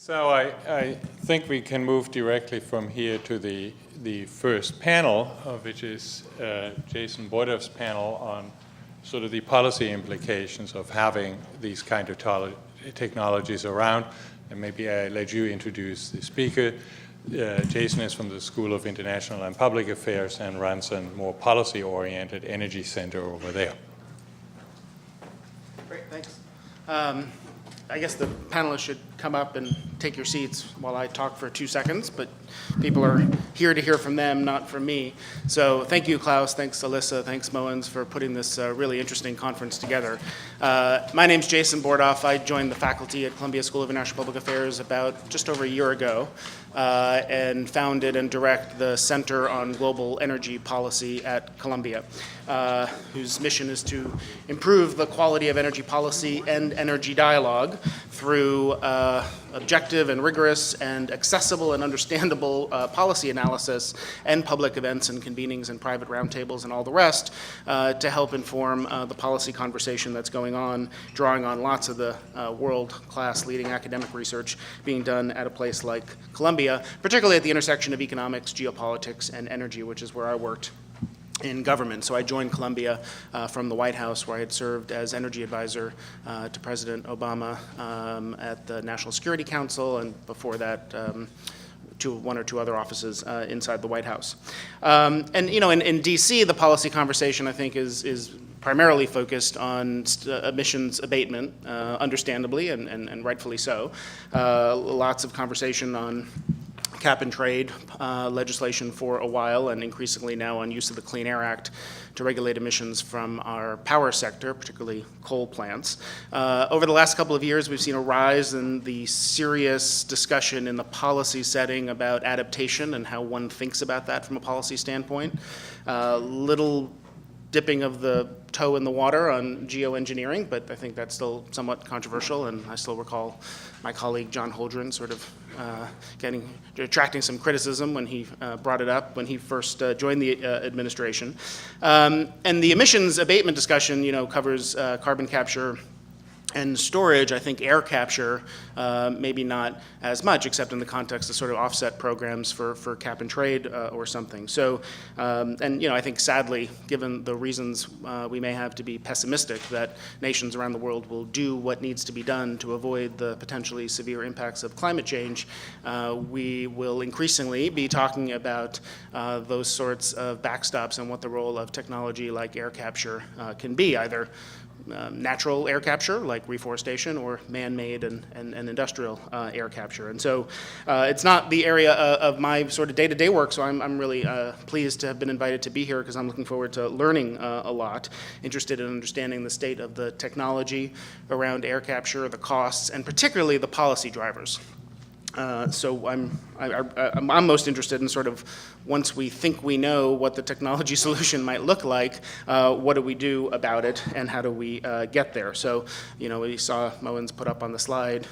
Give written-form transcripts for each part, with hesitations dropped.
So I think we can move directly from here to the first panel, which is Jason Bordoff's panel on sort of the policy implications of having these kind of technologies around. And maybe I let you introduce the speaker. Jason is from the School of International and Public Affairs and runs a more policy-oriented energy center over there. Great, thanks. I guess the panelists should come up and take your seats while I talk for 2 seconds, but people are here to hear from them, not from me. So thank you, Klaus, thanks Alissa, thanks Moens for putting this really interesting conference together. My name's Jason Bordoff. I joined the faculty at Columbia School of International Public Affairs about just over a year ago and founded and direct the Center on Global Energy Policy at Columbia, whose mission is to improve the quality of energy policy and energy dialogue through objective and rigorous and accessible and understandable policy analysis and public events and convenings and private roundtables and all the rest to help inform the policy conversation that's going on, drawing on lots of the world-class leading academic research being done at a place like Columbia, particularly at the intersection of economics, geopolitics, and energy, which is where I worked in government. So I joined Columbia from the White House, where I had served as energy advisor to President Obama at the National Security Council, and before that, one or two other offices inside the White House. And you know, in DC, the policy conversation, I think, is primarily focused on emissions abatement, understandably and rightfully so. Lots of conversation on cap and trade legislation for a while, and increasingly now on use of the Clean Air Act to regulate emissions from our power sector, particularly coal plants. Over the last couple of years, we've seen a rise in the serious discussion in the policy setting about adaptation and how one thinks about that from a policy standpoint. Little dipping of the toe in the water on geoengineering, but I think that's still somewhat controversial, and I still recall my colleague John Holdren sort of attracting some criticism when he brought it up when he first joined the administration. And the emissions abatement discussion, you know, covers carbon capture and storage. I think air capture, maybe not as much, except in the context of sort of offset programs for cap and trade or something. So, and you know, I think sadly, given the reasons we may have to be pessimistic that nations around the world will do what needs to be done to avoid the potentially severe impacts of climate change, we will increasingly be talking about those sorts of backstops and what the role of technology like air capture can be, either natural air capture, like reforestation, or man-made and industrial air capture. And so it's not the area of my sort of day-to-day work, so I'm really pleased to have been invited to be here because I'm looking forward to learning a lot, interested in understanding the state of the technology around air capture, the costs, and particularly the policy drivers. So I'm most interested in sort of, once we think we know what the technology solution might look like, what do we do about it and how do we get there? So, you know, we saw Moens put up on the slide,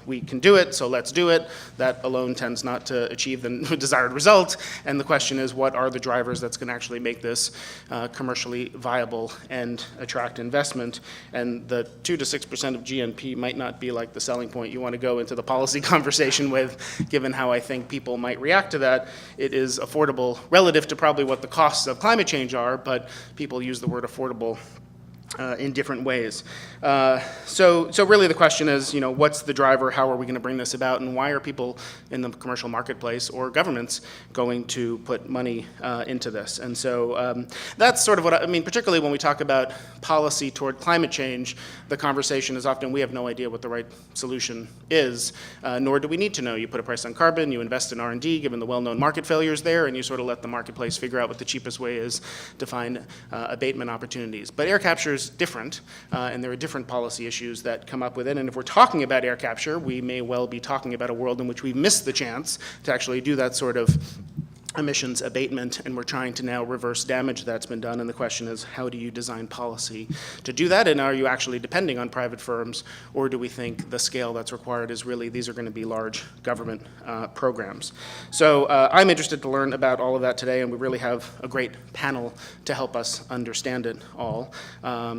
we can do it, so let's do it. That alone tends not to achieve the desired result. And the question is, what are the drivers that's going to actually make this commercially viable and attract investment? And the 2 to 6% of GNP might not be like the selling point you want to go into the policy conversation with, given how I think people might react to that. It is affordable relative to probably what the costs of climate change are, but people use the word affordable in different ways. So really the question is, you know, what's the driver, how are we going to bring this about, and why are people in the commercial marketplace or governments going to put money into this? And so that's sort of what I mean, particularly when we talk about policy toward climate change, the conversation is often we have no idea what the right solution is, nor do we need to know. You put a price on carbon, you invest in R&D, given the well-known market failures there, and you sort of let the marketplace figure out what the cheapest way is to find abatement opportunities. But air capture is different, and there are different policy issues that come up with it. And if we're talking about air capture, we may well be talking about a world in which we've missed the chance to actually do that sort of emissions abatement, and we're trying to now reverse damage that's been done. And the question is, how do you design policy to do that? And are you actually depending on private firms, or do we think the scale that's required is really, these are going to be large government programs? So I'm interested to learn about all of that today, and we really have a great panel to help us understand it all.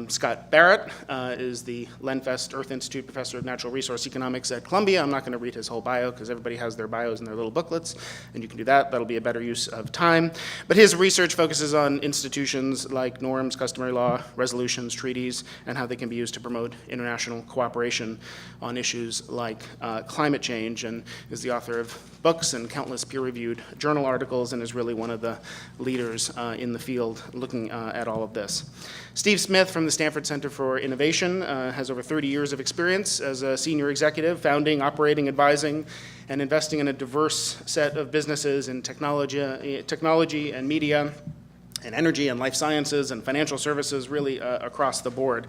Scott Barrett is the Lenfest Earth Institute Professor of Natural Resource Economics at Columbia. I'm not going to read his whole bio because everybody has their bios in their little booklets, and you can do that. That'll be a better use of time. But his research focuses on institutions like norms, customary law, resolutions, treaties, and how they can be used to promote international cooperation on issues like climate change, and is the author of books and countless peer-reviewed journal articles, and is really one of the leaders in the field looking at all of this. Steve Smith from the Stamford Center for Innovation has over 30 years of experience as a senior executive, founding, operating, advising, and investing in a diverse set of businesses in technology and media, and energy and life sciences and financial services, really across the board.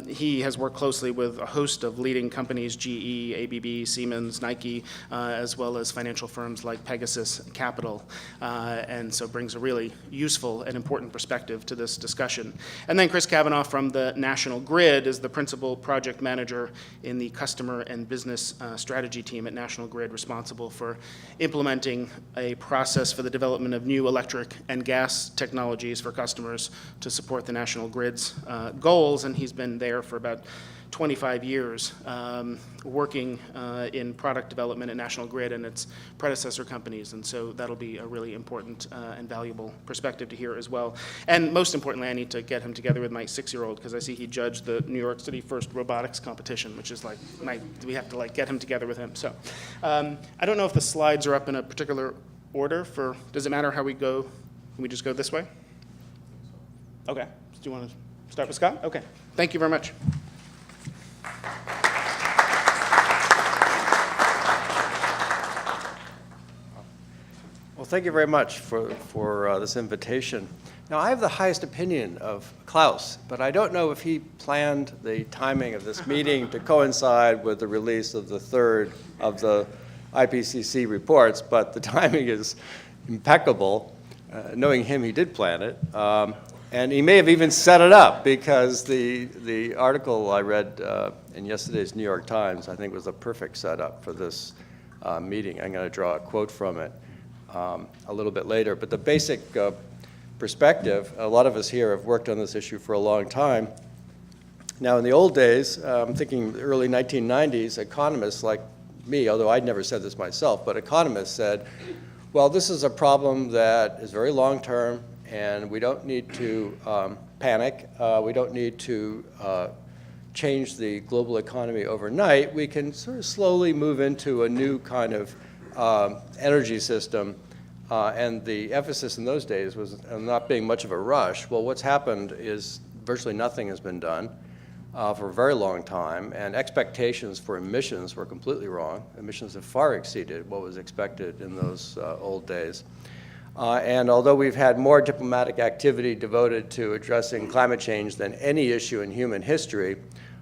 He has worked closely with a host of leading companies, GE, ABB, Siemens, Nike, as well as financial firms like Pegasus Capital, and so brings a really useful and important perspective to this discussion. And then Chris Cavanagh from the National Grid is the principal project manager in the customer and business strategy team at National Grid, responsible for implementing a process for the development of new electric and gas technologies for customers to support the National Grid's goals, and he's been there for about 25 years working in product development at National Grid and its predecessor companies, and so that'll be a really important and valuable perspective to hear as well. And most importantly, I need to get him together with my 6-year-old, because I see he judged the New York City first robotics competition, which is like, we have to get him together with him. So I don't know if the slides are up in a particular order for, does it matter how we go? Can we just go this way? Okay. Do you want to start with Scott? Okay. Thank you very much. Well, thank you very much for this invitation. Now, I have the highest opinion of Klaus, but I don't know if he planned the timing of this meeting to coincide with the release of the third of the IPCC reports, but the timing is impeccable. Knowing him, he did plan it. And he may have even set it up, because the article I read in yesterday's New York Times, I think, was a perfect setup for this meeting. I'm going to draw a quote from it a little bit later. But the basic perspective, a lot of us here have worked on this issue for a long time. Now, in the old days, I'm thinking the early 1990s, economists like me, although I'd never said this myself, but economists said, well, this is a problem that is very long-term, and we don't need to panic. We don't need to change the global economy overnight. We can sort of slowly move into a new kind of energy system. And the emphasis in those days was not being much of a rush. Well, what's happened is virtually nothing has been done for a very long time, and expectations for emissions were completely wrong. Emissions have far exceeded what was expected in those old days. And although we've had more diplomatic activity devoted to addressing climate change than any issue in human history,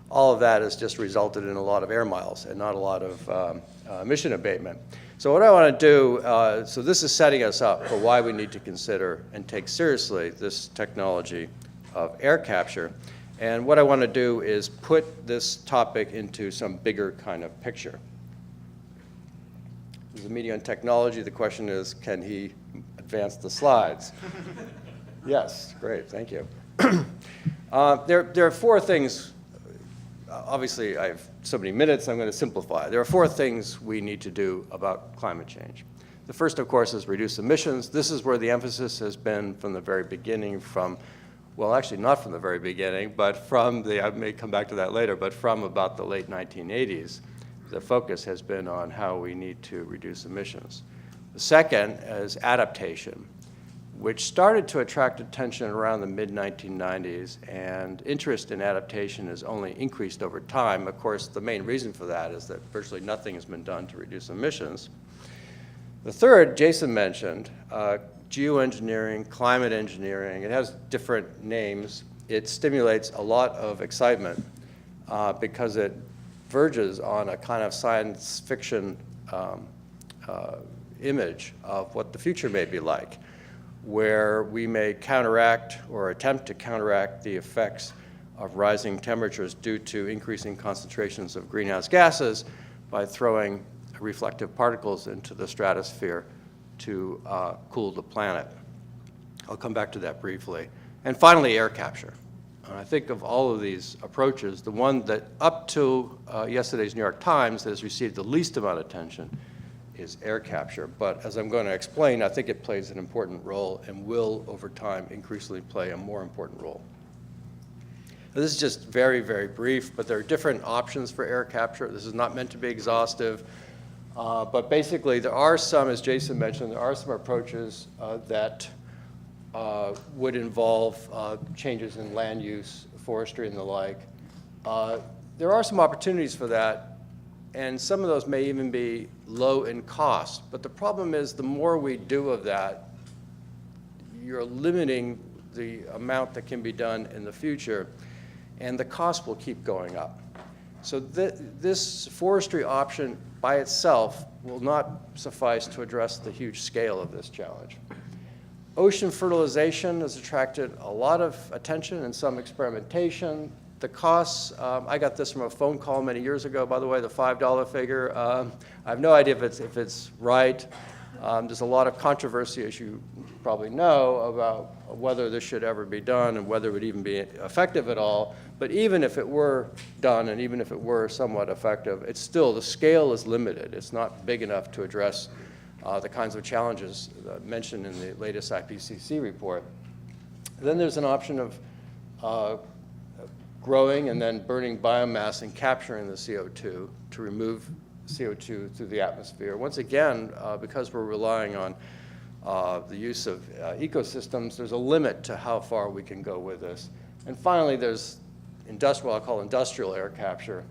all of that has just resulted in a lot of air miles and not a lot of emission abatement. So what I want to do, so this is setting us up for why we need to consider and take seriously this technology of air capture. And what I want to do is put this topic into some bigger kind of picture. This is a meeting on technology. The question is, can he advance the slides? Yes, great, thank you. There are four things. Obviously, I have so many minutes, I'm going to simplify. There are four things we need to do about climate change. The first, of course, is reduce emissions. This is where the emphasis has been from the very beginning, well, actually not from the very beginning, but I may come back to that later, but from about the late 1980s, the focus has been on how we need to reduce emissions. The second is adaptation, which started to attract attention around the mid-1990s, and interest in adaptation has only increased over time. Of course, the main reason for that is that virtually nothing has been done to reduce emissions. The third, Jason mentioned, geoengineering, climate engineering. It has different names. It stimulates a lot of excitement because it verges on a kind of science fiction image of what the future may be like, where we may counteract or attempt to counteract the effects of rising temperatures due to increasing concentrations of greenhouse gases by throwing reflective particles into the stratosphere to cool the planet. I'll come back to that briefly. And finally, air capture. I think of all of these approaches, the one that up to yesterday's New York Times has received the least amount of attention is air capture. But as I'm going to explain, I think it plays an important role and will, over time, increasingly play a more important role. This is just very, very brief, but there are different options for air capture. This is not meant to be exhaustive. But basically, there are some, as Jason mentioned, there are some approaches that would involve changes in land use, forestry, and the like. There are some opportunities for that, and some of those may even be low in cost. But the problem is, the more we do of that, you're limiting the amount that can be done in the future, and the cost will keep going up. So this forestry option by itself will not suffice to address the huge scale of this challenge. Ocean fertilization has attracted a lot of attention and some experimentation. The costs, I got this from a phone call many years ago, by the way, the $5 figure. I have no idea if it's right. There's a lot of controversy, as you probably know, about whether this should ever be done and whether it would even be effective at all. But even if it were done and even if it were somewhat effective, it's still, the scale is limited. It's not big enough to address the kinds of challenges mentioned in the latest IPCC report. Then there's an option of growing and then burning biomass and capturing the CO2 to remove CO2 through the atmosphere. Once again, because we're relying on the use of ecosystems, there's a limit to how far we can go with this. And finally, there's industrial, I'll call industrial air capture,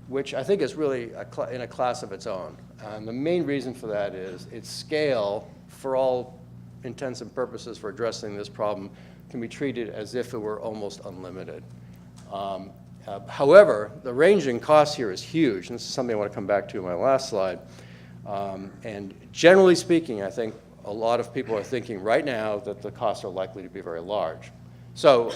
which I think is really in a class of its own. And the main reason for that is its scale, for all intents and purposes for addressing this problem, can be treated as if it were almost unlimited. However, the range in cost here is huge, and this is something I want to come back to in my last slide. And generally speaking, I think a lot of people are thinking right now that the costs are likely to be very large. So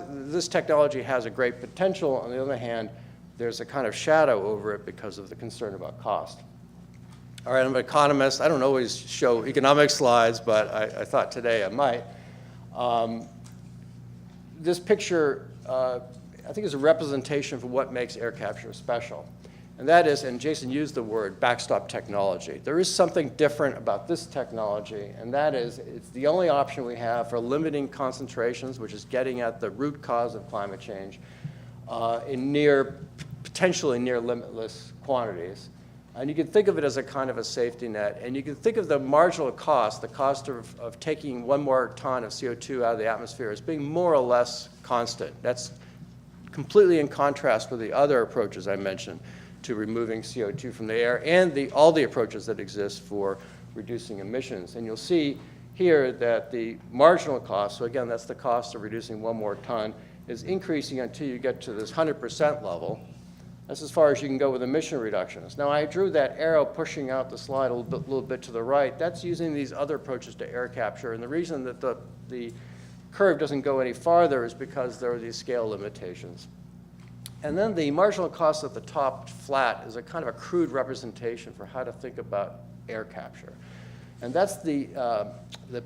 this technology has a great potential. On the other hand, there's a kind of shadow over it because of the concern about cost. All right, I'm an economist. I don't always show economic slides, but I thought today I might. This picture, I think, is a representation for what makes air capture special. And that is, and Jason used the word, backstop technology. There is something different about this technology, and that is it's the only option we have for limiting concentrations, which is getting at the root cause of climate change, in potentially near limitless quantities. And you can think of it as a kind of a safety net. And you can think of the marginal cost, the cost of taking 1 more ton of CO2 out of the atmosphere, as being more or less constant. That's completely in contrast with the other approaches I mentioned to removing CO2 from the air and all the approaches that exist for reducing emissions. And you'll see here that the marginal cost, so again, that's the cost of reducing 1 more ton, is increasing until you get to this 100% level. That's as far as you can go with emission reductions. Now, I drew that arrow pushing out the slide a little bit to the right. That's using these other approaches to air capture. And the reason that the curve doesn't go any farther is because there are these scale limitations. And then the marginal cost at the top flat is a kind of a crude representation for how to think about air capture. And that's the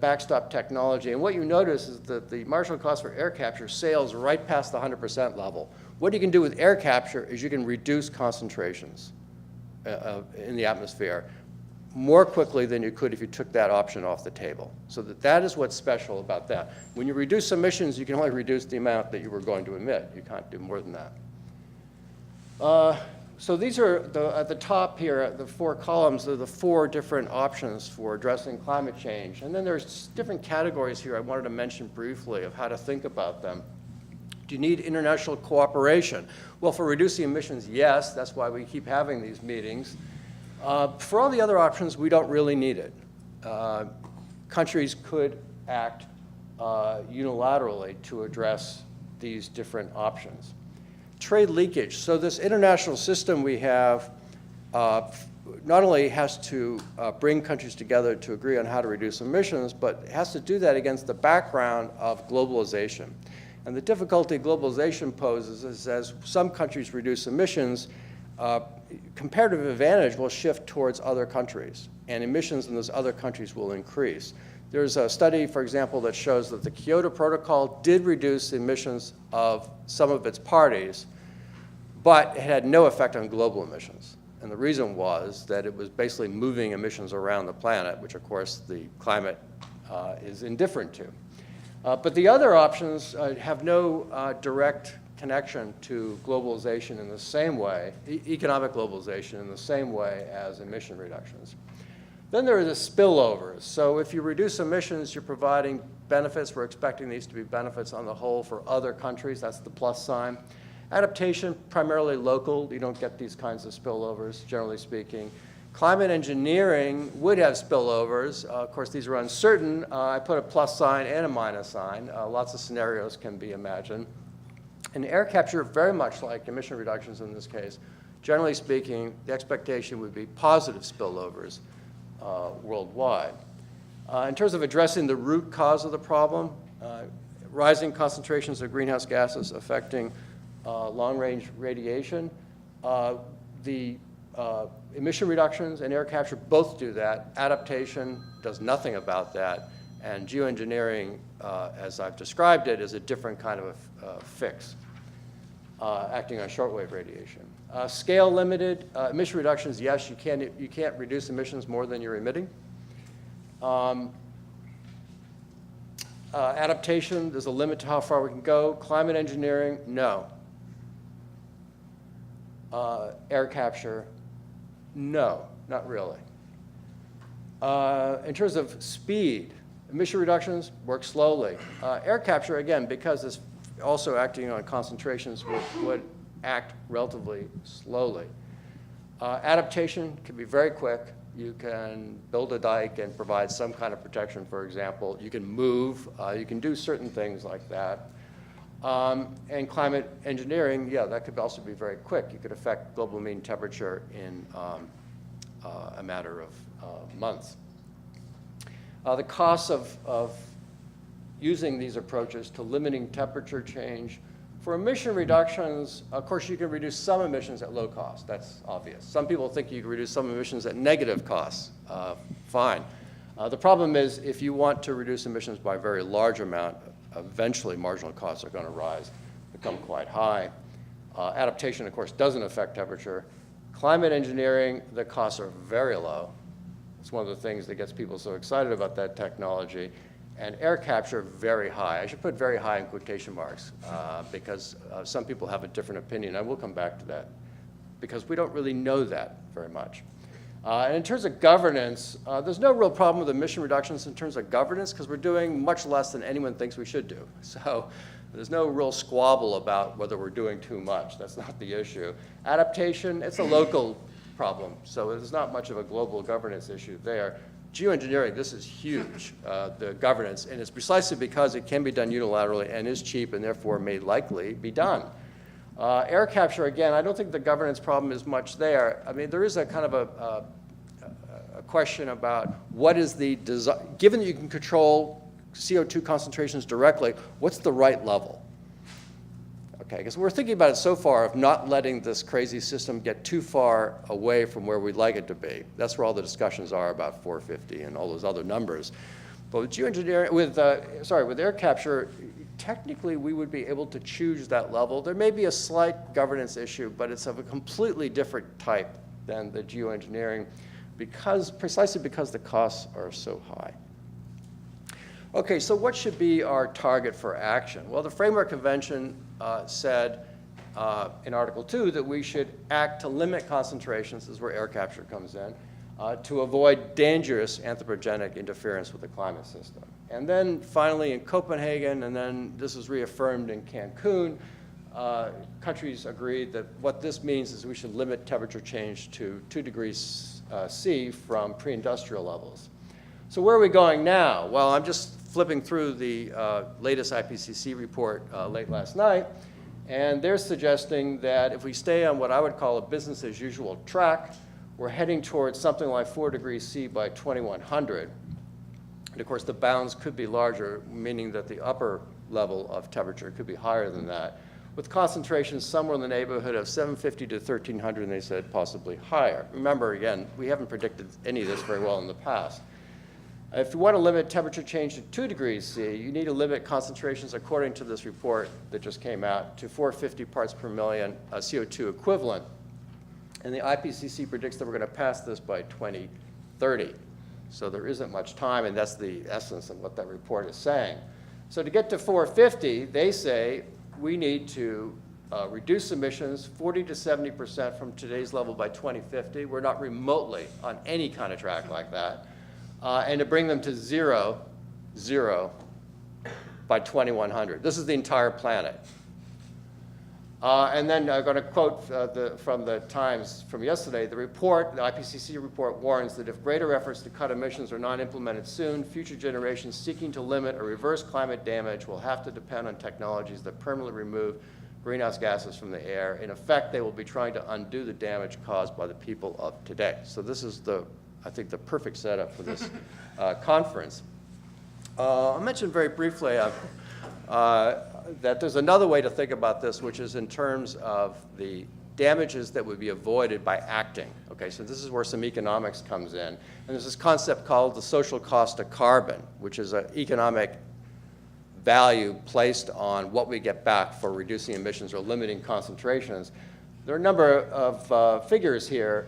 backstop technology. And what you notice is that the marginal cost for air capture sails right past the 100% level. What you can do with air capture is you can reduce concentrations in the atmosphere more quickly than you could if you took that option off the table. So that is what's special about that. When you reduce emissions, you can only reduce the amount that you were going to emit. You can't do more than that. So these are, at the top here, the 4 columns, are the 4 different options for addressing climate change. And then there's different categories here I wanted to mention briefly of how to think about them. Do you need international cooperation? Well, for reducing emissions, yes. That's why we keep having these meetings. For all the other options, we don't really need it. Countries could act unilaterally to address these different options. Trade leakage. So this international system we have not only has to bring countries together to agree on how to reduce emissions, but it has to do that against the background of globalization. And the difficulty globalization poses is as some countries reduce emissions, comparative advantage will shift towards other countries, and emissions in those other countries will increase. There's a study, for example, that shows that the Kyoto Protocol did reduce the emissions of some of its parties, but it had no effect on global emissions. And the reason was that it was basically moving emissions around the planet, which of course the climate is indifferent to. But the other options have no direct connection to globalization in the same way, economic globalization in the same way as emission reductions. Then there are the spillovers. So if you reduce emissions, you're providing benefits. We're expecting these to be benefits on the whole for other countries. That's the plus sign. Adaptation, primarily local. You don't get these kinds of spillovers, generally speaking. Climate engineering would have spillovers. Of course, these are uncertain. I put a plus sign and a minus sign. Lots of scenarios can be imagined. And air capture, very much like emission reductions in this case, generally speaking, the expectation would be positive spillovers worldwide. In terms of addressing the root cause of the problem, rising concentrations of greenhouse gases affecting long-range radiation, the emission reductions and air capture both do that. Adaptation does nothing about that. And geoengineering, as I've described it, is a different kind of a fix, acting on shortwave radiation. Scale limited emission reductions, yes, you can't reduce emissions more than you're emitting. Adaptation, there's a limit to how far we can go. Climate engineering, no. Air capture, no, not really. In terms of speed, emission reductions work slowly. Air capture, again, because it's also acting on concentrations, would act relatively slowly. Adaptation can be very quick. You can build a dike and provide some kind of protection, for example. You can move. You can do certain things like that. And climate engineering, yeah, that could also be very quick. You could affect global mean temperature in a matter of months. The costs of using these approaches to limiting temperature change. For emission reductions, of course, you can reduce some emissions at low cost. That's obvious. Some people think you can reduce some emissions at negative costs. Fine. The problem is if you want to reduce emissions by a very large amount, eventually marginal costs are going to rise, become quite high. Adaptation, of course, doesn't affect temperature. Climate engineering, the costs are very low. It's one of the things that gets people so excited about that technology. And air capture, very high. I should put very high in quotation marks because some people have a different opinion. I will come back to that because we don't really know that very much. And in terms of governance, there's no real problem with emission reductions in terms of governance because we're doing much less than anyone thinks we should do. So there's no real squabble about whether we're doing too much. That's not the issue. Adaptation, it's a local problem. So there's not much of a global governance issue there. Geoengineering, this is huge, the governance, and it's precisely because it can be done unilaterally and is cheap and therefore may likely be done. Air capture, again, I don't think the governance problem is much there. I mean, there is a kind of a question about what is the design, given that you can control CO2 concentrations directly, what's the right level? Okay, because we're thinking about it so far of not letting this crazy system get too far away from where we'd like it to be. That's where all the discussions are about 450 and all those other numbers. But with geoengineering, with air capture, technically we would be able to choose that level. There may be a slight governance issue, but it's of a completely different type than the geoengineering precisely because the costs are so high. Okay, so what should be our target for action? Well, the Framework Convention said in Article 2 that we should act to limit concentrations, this is where air capture comes in, to avoid dangerous anthropogenic interference with the climate system. And then finally in Copenhagen, and then this is reaffirmed in Cancun, countries agreed that what this means is we should limit temperature change to 2 degrees C from pre-industrial levels. So where are we going now? Well, I'm just flipping through the latest IPCC report late last night, and they're suggesting that if we stay on what I would call a business as usual track, we're heading towards something like 4 degrees C by 2100. And of course, the bounds could be larger, meaning that the upper level of temperature could be higher than that, with concentrations somewhere in the neighborhood of 750 to 1300, and they said possibly higher. Remember, again, we haven't predicted any of this very well in the past. If you want to limit temperature change to 2 degrees C, you need to limit concentrations, according to this report that just came out, to 450 parts per million CO2 equivalent. And the IPCC predicts that we're going to pass this by 2030. So there isn't much time, and that's the essence of what that report is saying. So to get to 450, they say we need to reduce emissions 40 to 70% from today's level by 2050. We're not remotely on any kind of track like that. And to bring them to zero by 2100. This is the entire planet. And then I'm going to quote from the Times from yesterday. The report, the IPCC report, warns that if greater efforts to cut emissions are not implemented soon, future generations seeking to limit or reverse climate damage will have to depend on technologies that permanently remove greenhouse gases from the air. In effect, they will be trying to undo the damage caused by the people of today. So this is I think, the perfect setup for this conference. I'll mention very briefly that there's another way to think about this, which is in terms of the damages that would be avoided by acting. Okay, so this is where some economics comes in. And there's this concept called the social cost of carbon, which is an economic value placed on what we get back for reducing emissions or limiting concentrations. There are a number of figures here.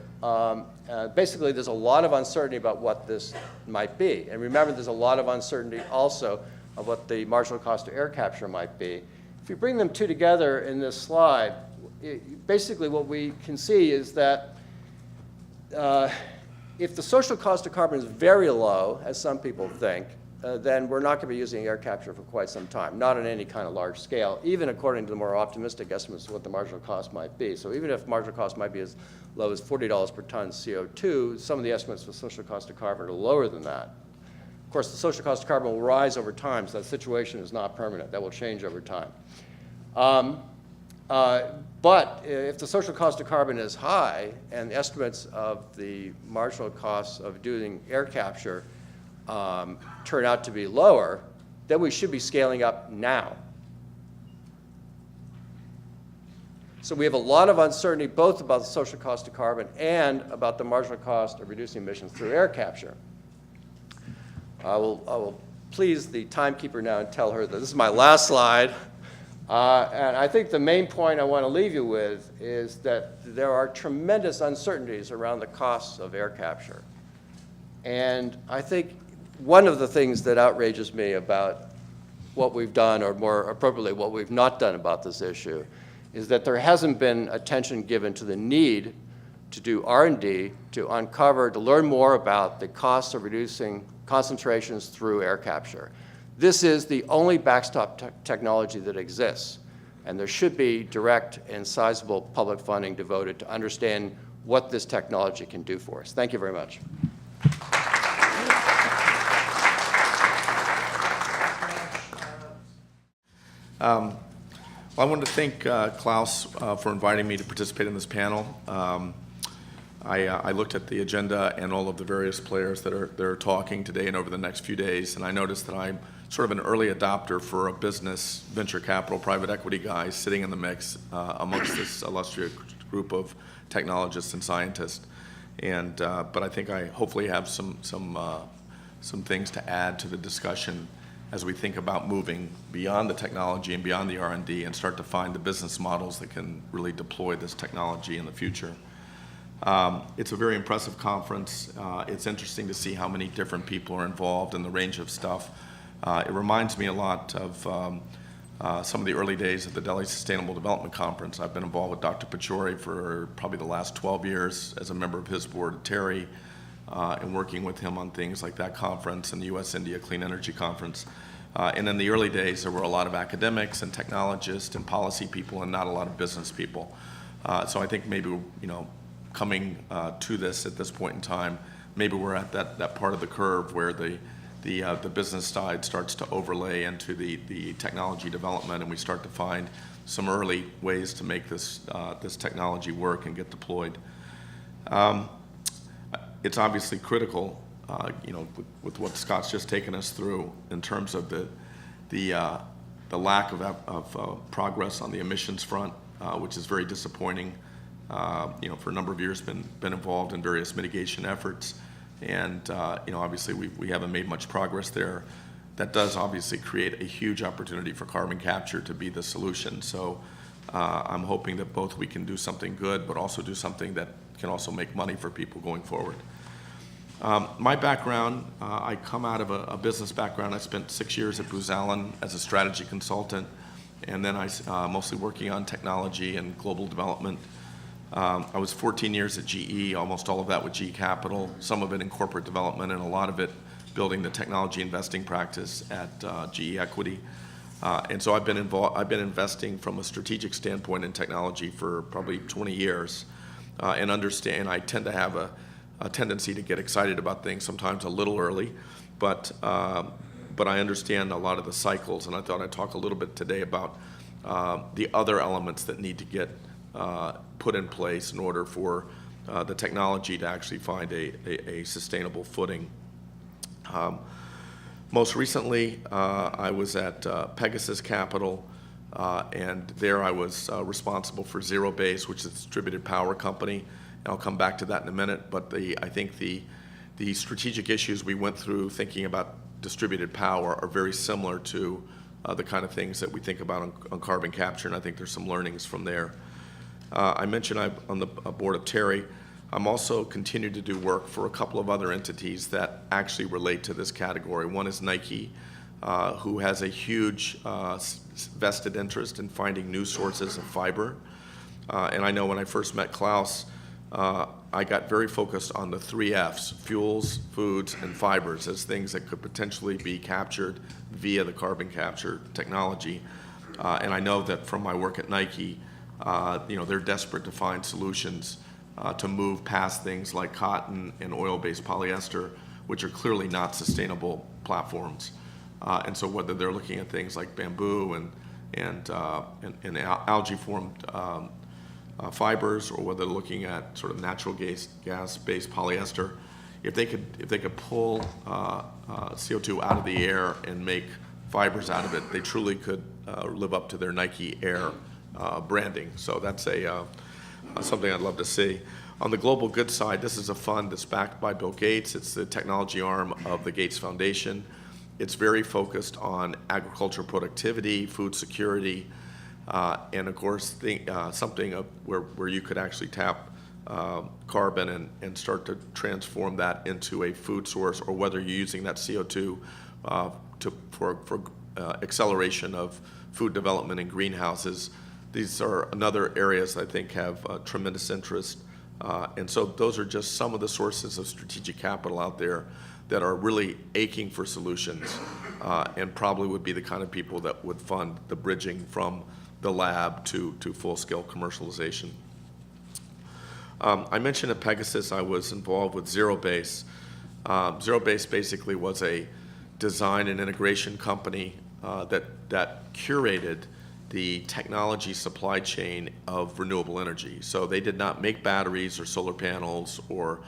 Basically, there's a lot of uncertainty about what this might be. And remember, there's a lot of uncertainty also of what the marginal cost of air capture might be. If you bring them two together in this slide, basically what we can see is that if the social cost of carbon is very low, as some people think, then we're not going to be using air capture for quite some time, not on any kind of large scale, even according to the more optimistic estimates of what the marginal cost might be. So even if marginal cost might be as low as $40 per ton CO2, some of the estimates for social cost of carbon are lower than that. Of course, the social cost of carbon will rise over time, so that situation is not permanent. That will change over time. But if the social cost of carbon is high and estimates of the marginal costs of doing air capture turn out to be lower, then we should be scaling up now. So we have a lot of uncertainty both about the social cost of carbon and about the marginal cost of reducing emissions through air capture. I will please the timekeeper now and tell her that this is my last slide. And I think the main point I want to leave you with is that there are tremendous uncertainties around the costs of air capture. And I think one of the things that outrages me about what we've done, or more appropriately, what we've not done about this issue, is that there hasn't been attention given to the need to do R&D, to uncover, to learn more about the costs of reducing concentrations through air capture. This is the only backstop technology that exists, and there should be direct and sizable public funding devoted to understand what this technology can do for us. Thank you very much. Well, I wanted to thank Klaus for inviting me to participate in this panel. I looked at the agenda and all of the various players that are talking today and over the next few days, and I noticed that I'm sort of an early adopter for a business, venture capital, private equity guy sitting in the mix amongst this illustrious group of technologists and scientists. And but I think I hopefully have some things to add to the discussion as we think about moving beyond the technology and beyond the R&D and start to find the business models that can really deploy this technology in the future. It's a very impressive conference. It's interesting to see how many different people are involved in the range of stuff. It reminds me a lot of some of the early days of the Delhi Sustainable Development Conference. I've been involved with Dr. Pachauri for probably the last 12 years as a member of his board at Terry, and working with him on things like that conference and the U.S.-India Clean Energy Conference. And in the early days, there were a lot of academics and technologists and policy people and not a lot of business people. So I think maybe, coming to this at this point in time, maybe we're at that part of the curve where the business side starts to overlay into the technology development, and we start to find some early ways to make this technology work and get deployed. it's obviously critical, with what Scott's just taken us through in terms of the lack of progress on the emissions front, which is very disappointing. For a number of years been involved in various mitigation efforts, and obviously we haven't made much progress there. That does obviously create a huge opportunity for carbon capture to be the solution. So I'm hoping that both we can do something good, but also do something that can also make money for people going forward. My background, I come out of a business background. I spent 6 years at Booz Allen as a strategy consultant, and then I mostly working on technology and global development. I was 14 years at GE, almost all of that with GE Capital, some of it in corporate development, and a lot of it building the technology investing practice at GE Equity. And so I've been investing from a strategic standpoint in technology for probably 20 years, and I tend to have a tendency to get excited about things sometimes a little early, but I understand a lot of the cycles, and I thought I'd talk a little bit today about the other elements that need to get put in place in order for the technology to actually find a sustainable footing. Most recently, I was at Pegasus Capital, and there I was responsible for Zero Base, which is a distributed power company. And I'll come back to that in a minute, but I think the strategic issues we went through thinking about distributed power are very similar to the kind of things that we think about on carbon capture, and I think there's some learnings from there. I mentioned I'm on the board of Terry. I'm also continued to do work for a couple of other entities that actually relate to this category. One is Nike, who has a huge vested interest in finding new sources of fiber. And I know when I first met Klaus, I got very focused on the 3 Fs, fuels, foods, and fibers, as things that could potentially be captured via the carbon capture technology. And I know that from my work at Nike, they're desperate to find solutions to move past things like cotton and oil-based polyester, which are clearly not sustainable platforms. And so whether they're looking at things like bamboo and algae-formed fibers, or whether they're looking at sort of natural gas-based polyester, if they could pull CO2 out of the air and make fibers out of it, they truly could live up to their Nike Air branding. So that's something I'd love to see. On the global good side, this is a fund that's backed by Bill Gates. It's the technology arm of the Gates Foundation. It's very focused on agricultural productivity, food security, and of course something where you could actually tap carbon and start to transform that into a food source, or whether you're using that CO2 for acceleration of food development in greenhouses. These are another areas I think have tremendous interest. And so those are just some of the sources of strategic capital out there that are really aching for solutions, and probably would be the kind of people that would fund the bridging from the lab to full-scale commercialization. I mentioned at Pegasus I was involved with Zero Base. Zero Base basically was a design and integration company that curated the technology supply chain of renewable energy. So they did not make batteries or solar panels or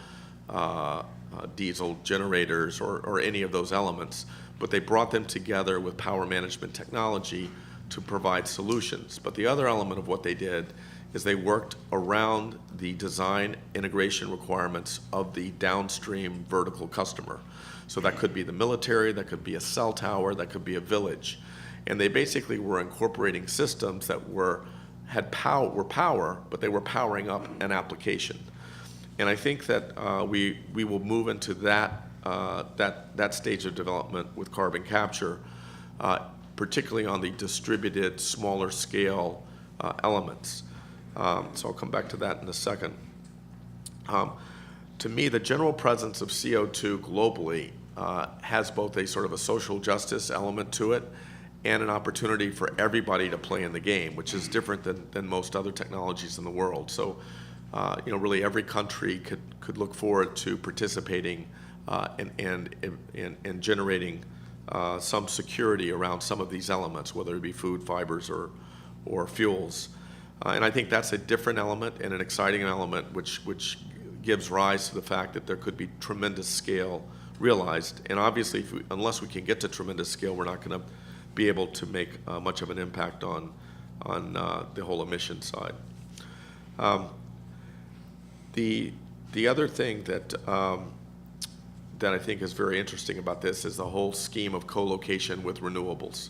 diesel generators or any of those elements, but they brought them together with power management technology to provide solutions. But the other element of what they did is they worked around the design integration requirements of the downstream vertical customer. So that could be the military, that could be a cell tower, that could be a village. And they basically were incorporating systems that were power, but they were powering up an application. And I think that we will move into that stage of development with carbon capture, particularly on the distributed, smaller scale elements. So I'll come back to that in a second. To me, the general presence of CO2 globally has both a sort of a social justice element to it and an opportunity for everybody to play in the game, which is different than most other technologies in the world. So, really every country could look forward to participating and generating some security around some of these elements, whether it be food, fibers, or fuels. And I think that's a different element and an exciting element, which gives rise to the fact that there could be tremendous scale realized. And obviously, unless we can get to tremendous scale, we're not going to be able to make much of an impact on the whole emission side. The other thing that I think is very interesting about this is the whole scheme of co-location with renewables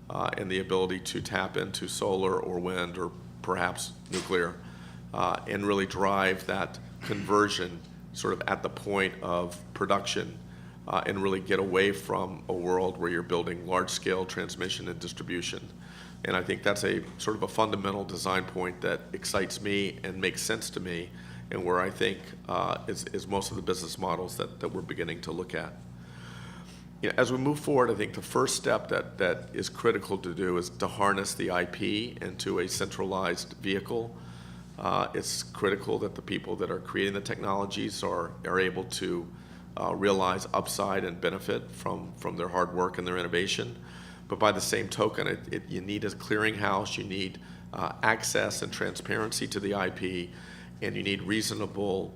and the ability to tap into solar or wind or perhaps nuclear and really drive that conversion sort of at the point of production and really get away from a world where you're building large-scale transmission and distribution. And I think that's a sort of a fundamental design point that excites me and makes sense to me, and where I think is most of the business models that we're beginning to look at. You know, as we move forward, I think the first step that is critical to do is to harness the IP into a centralized vehicle. It's critical that the people that are creating the technologies are able to realize upside and benefit from their hard work and their innovation. But by the same token, you need a clearinghouse, you need access and transparency to the IP, and you need reasonable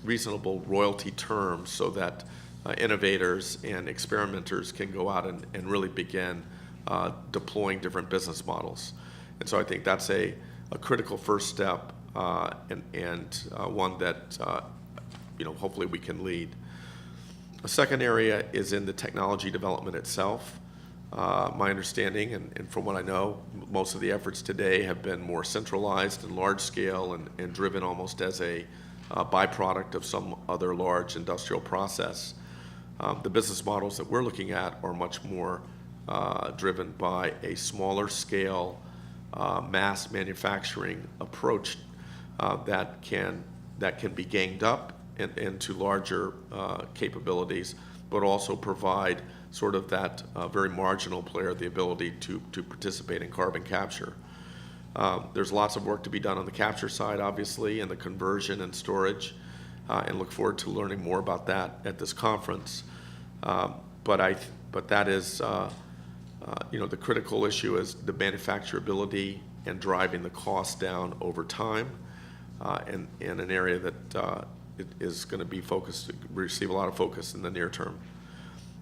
royalty terms so that innovators and experimenters can go out and really begin deploying different business models. And so I think that's a critical first step and one that hopefully we can lead. A second area is in the technology development itself. My understanding, and from what I know, most of the efforts today have been more centralized and large scale and driven almost as a byproduct of some other large industrial process. The business models that we're looking at are much more driven by a smaller scale mass manufacturing approach that can be ganged up into larger capabilities, but also provide sort of that very marginal player the ability to participate in carbon capture. There's lots of work to be done on the capture side, obviously, and the conversion and storage, and look forward to learning more about that at this conference. But that is, the critical issue is the manufacturability and driving the cost down over time, and an area that is going to be receive a lot of focus in the near term.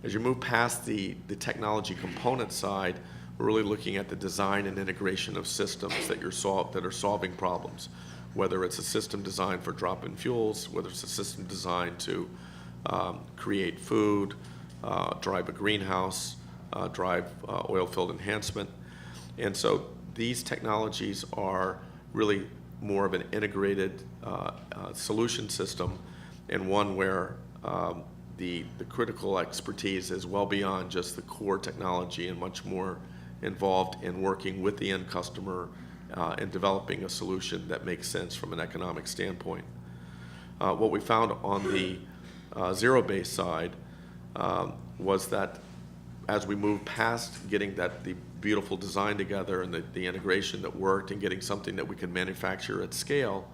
As you move past the technology component side, we're really looking at the design and integration of systems that are solving problems, whether it's a system designed for drop-in fuels, whether it's a system designed to create food, drive a greenhouse, drive oil-filled enhancement. And so these technologies are really more of an integrated solution system, and one where the critical expertise is well beyond just the core technology and much more involved in working with the end customer and developing a solution that makes sense from an economic standpoint. What we found on the zero-based side was that as we moved past getting the beautiful design together and the integration that worked and getting something that we could manufacture at scale,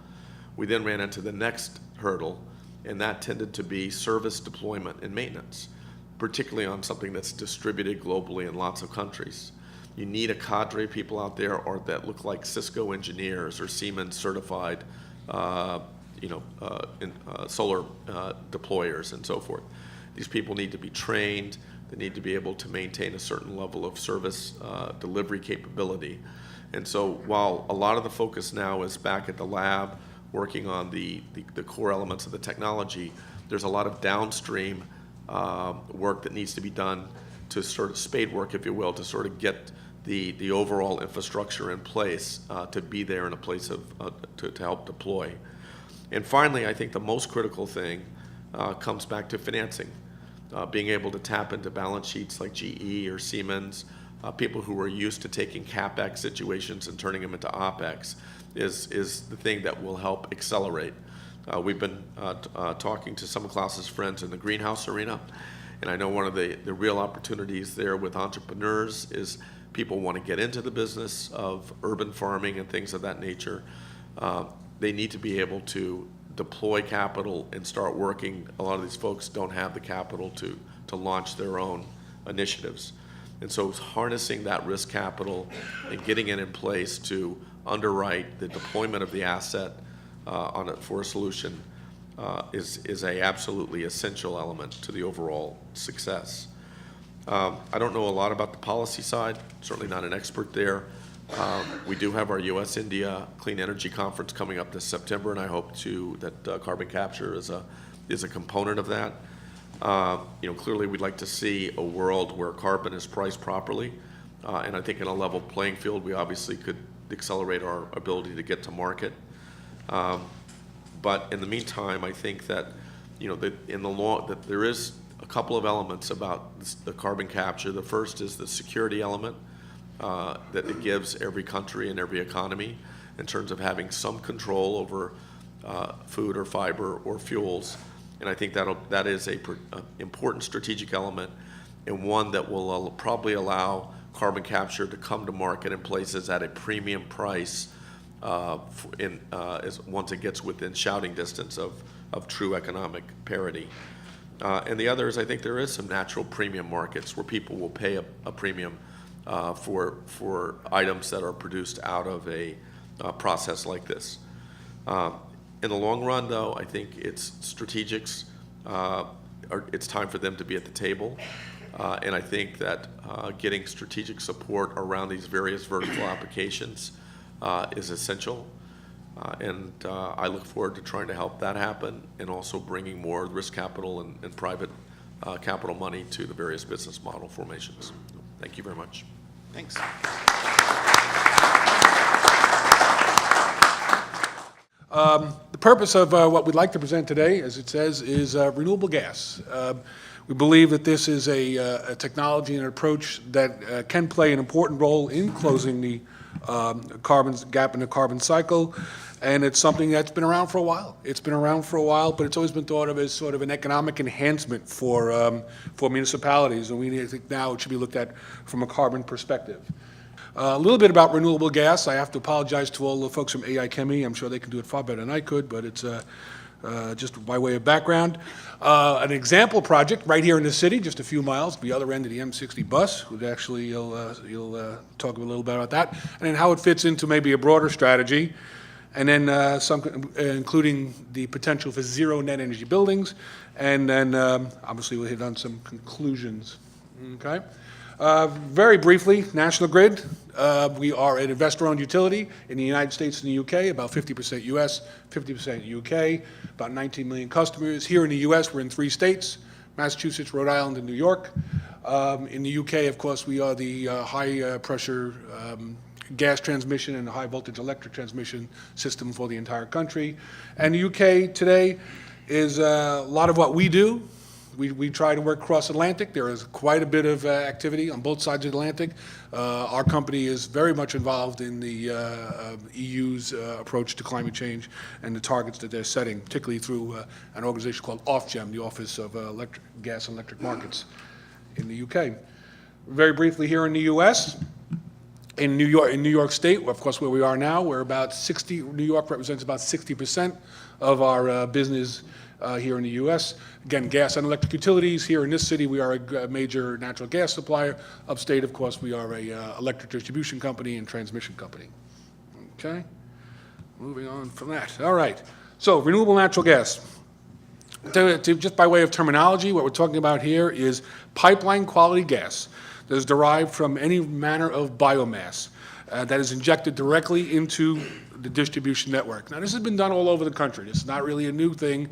we then ran into the next hurdle, and that tended to be service deployment and maintenance, particularly on something that's distributed globally in lots of countries. You need a cadre of people out there or that look like Cisco engineers or Siemens certified solar deployers and so forth. These people need to be trained. They need to be able to maintain a certain level of service delivery capability. And so while a lot of the focus now is back at the lab working on the core elements of the technology, there's a lot of downstream work that needs to be done to sort of spade work, if you will, to sort of get the overall infrastructure in place to be there in a place to help deploy. And finally, I think the most critical thing comes back to financing. Being able to tap into balance sheets like GE or Siemens, people who are used to taking CapEx situations and turning them into OpEx is the thing that will help accelerate. We've been talking to some of Klaus's friends in the greenhouse arena, and I know one of the real opportunities there with entrepreneurs is people want to get into the business of urban farming and things of that nature. They need to be able to deploy capital and start working. A lot of these folks don't have the capital to launch their own initiatives. And so harnessing that risk capital and getting it in place to underwrite the deployment of the asset for a solution is a absolutely essential element to the overall success. I don't know a lot about the policy side, certainly not an expert there. We do have our U.S.-India Clean Energy Conference coming up this September, and I hope that carbon capture is a component of that. Clearly we'd like to see a world where carbon is priced properly, and I think in a level playing field we obviously could accelerate our ability to get to market. But in the meantime, I think that that in the law that there is a couple of elements about the carbon capture. The first is the security element that it gives every country and every economy in terms of having some control over food or fiber or fuels. And I think that is a important strategic element, and one that will probably allow carbon capture to come to market in places at a premium price once it gets within shouting distance of true economic parity. And the other is, I think there is some natural premium markets where people will pay a premium for items that are produced out of a process like this. In the long run, though, I think strategics, it's time for them to be at the table. And I think that getting strategic support around these various vertical applications is essential. And I look forward to trying to help that happen, and also bringing more risk capital and private capital money to the various business model formations. Thank you very much. Thanks. The purpose of what we'd like to present today, as it says, is renewable gas. We believe that this is a technology and an approach that can play an important role in closing the carbon gap in the carbon cycle, and it's something that's been around for a while. It's been around for a while, but it's always been thought of as sort of an economic enhancement for municipalities, and we think now it should be looked at from a carbon perspective. A little bit about renewable gas. I have to apologize to all the folks from AI Chemie. I'm sure they can do it far better than I could, but it's just by way of background. An example project right here in the city, just a few miles, the other end of the M60 bus, which actually you'll talk a little bit about that, and then how it fits into maybe a broader strategy, and then some, including the potential for zero net energy buildings, and then obviously we'll hit on some conclusions. Okay. Very briefly, National Grid. We are an investor-owned utility in the United States and the UK, about 50% US, 50% UK, about 19 million customers. Here in the US, we're in 3 states, Massachusetts, Rhode Island, and New York. In the UK, of course, we are the high-pressure gas transmission and high-voltage electric transmission system for the entire country. And the UK today is a lot of what we do. We try to work cross-Atlantic. There is quite a bit of activity on both sides of the Atlantic. Our company is very much involved in the EU's approach to climate change and the targets that they're setting, particularly through an organization called Ofgem, the Office of Gas and Electric Markets in the UK. Very briefly here in the US, in New York State, of course, where we are now, we're about 60, New York represents about 60% of our business here in the U.S. Again, gas and electric utilities. Here in this city, we are a major natural gas supplier. Upstate, of course, we are a electric distribution company and transmission company. Okay, moving on from that. All right, so renewable natural gas. Just by way of terminology, what we're talking about here is pipeline quality gas that is derived from any manner of biomass that is injected directly into the distribution network. Now, this has been done all over the country. This is not really a new thing,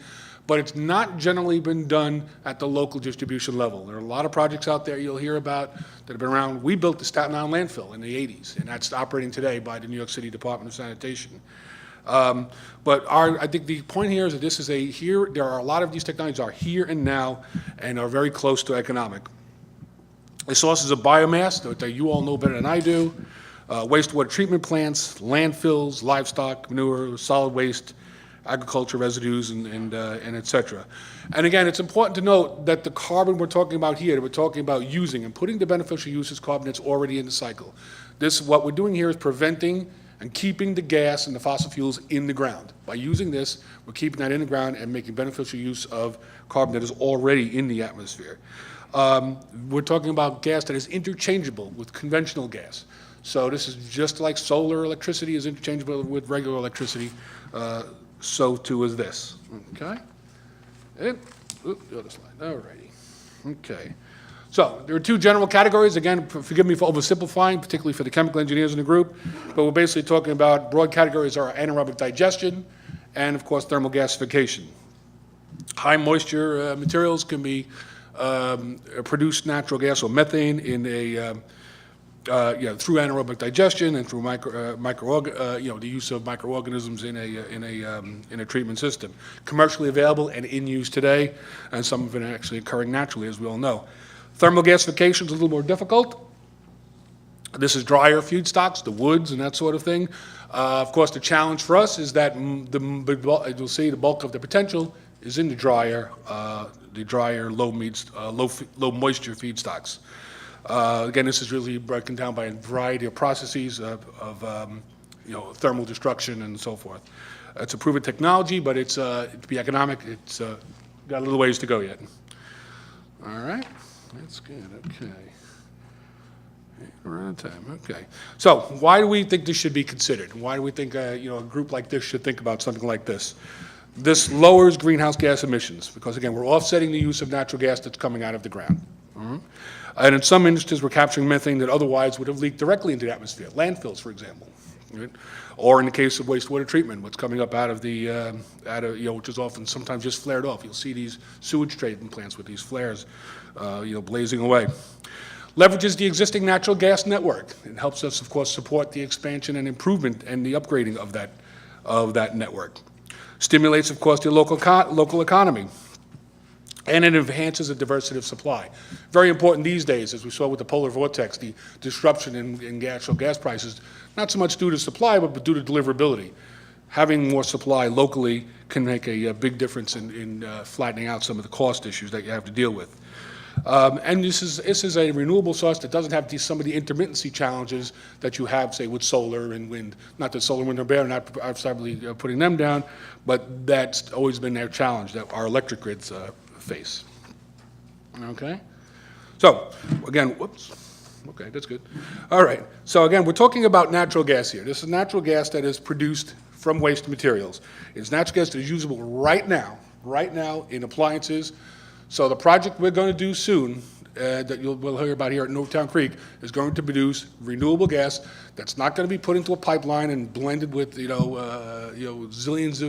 but it's not generally been done at the local distribution level. There are a lot of projects out there you'll hear about that have been around. We built the Staten Island landfill in the 80s, and that's operating today by the New York City Department of Sanitation. But I think the point here is that this is there are a lot of these technologies are here and now and are very close to economic. The sources of biomass that you all know better than I do, wastewater treatment plants, landfills, livestock, manure, solid waste, agriculture residues, and et cetera. And again, it's important to note that the carbon we're talking about here, that we're talking about using and putting to beneficial use is carbon that's already in the cycle. What we're doing here is preventing and keeping the gas and the fossil fuels in the ground. By using this, we're keeping that in the ground and making beneficial use of carbon that is already in the atmosphere. We're talking about gas that is interchangeable with conventional gas. So this is just like solar electricity is interchangeable with regular electricity. so too is this, okay? And, the other slide, all righty. Okay. So there are two general categories. Again, forgive me for oversimplifying, particularly for the chemical engineers in the group, but we're basically talking about broad categories are anaerobic digestion and, of course, thermal gasification. High moisture materials can be produce natural gas or methane in a through anaerobic digestion and through the use of microorganisms in a treatment system. Commercially available and in use today, and some of it actually occurring naturally, as we all know. Thermal gasification is a little more difficult. This is drier feedstocks, the woods and that sort of thing. Of course, the challenge for us is that you'll see the bulk of the potential is in the drier, low moisture feedstocks. Again, this is really broken down by a variety of processes of thermal destruction and so forth. It's a proven technology, but it's to be economic, it's got a little ways to go yet. All right, that's good. Okay. We're on time. Okay. So why do we think this should be considered? Why do we think a group like this should think about something like this? This lowers greenhouse gas emissions because, again, we're offsetting the use of natural gas that's coming out of the ground. And in some instances, we're capturing methane that otherwise would have leaked directly into the atmosphere, landfills, for example. Right? Or in the case of wastewater treatment, what's coming up out of which is often sometimes just flared off. You'll see these sewage treatment plants with these flares, blazing away. Leverages the existing natural gas network. It helps us, of course, support the expansion and improvement and the upgrading of that network. Stimulates, of course, the local economy. And it enhances the diversity of supply. Very important these days, as we saw with the polar vortex, the disruption in natural gas prices, not so much due to supply, but due to deliverability. Having more supply locally can make a big difference in flattening out some of the cost issues that you have to deal with. And this is a renewable source that doesn't have some of the intermittency challenges that you have, say, with solar and wind. Not that solar and wind are bad, not absolutely putting them down, but that's always been their challenge that our electric grids face. Okay? So, again, whoops. Okay, that's good. All right. So, again, we're talking about natural gas here. This is natural gas that is produced from waste materials. It's natural gas that is usable right now in appliances. So the project we're going to do soon, that we'll hear about here at Newtown Creek, is going to produce renewable gas that's not going to be put into a pipeline and blended with zillions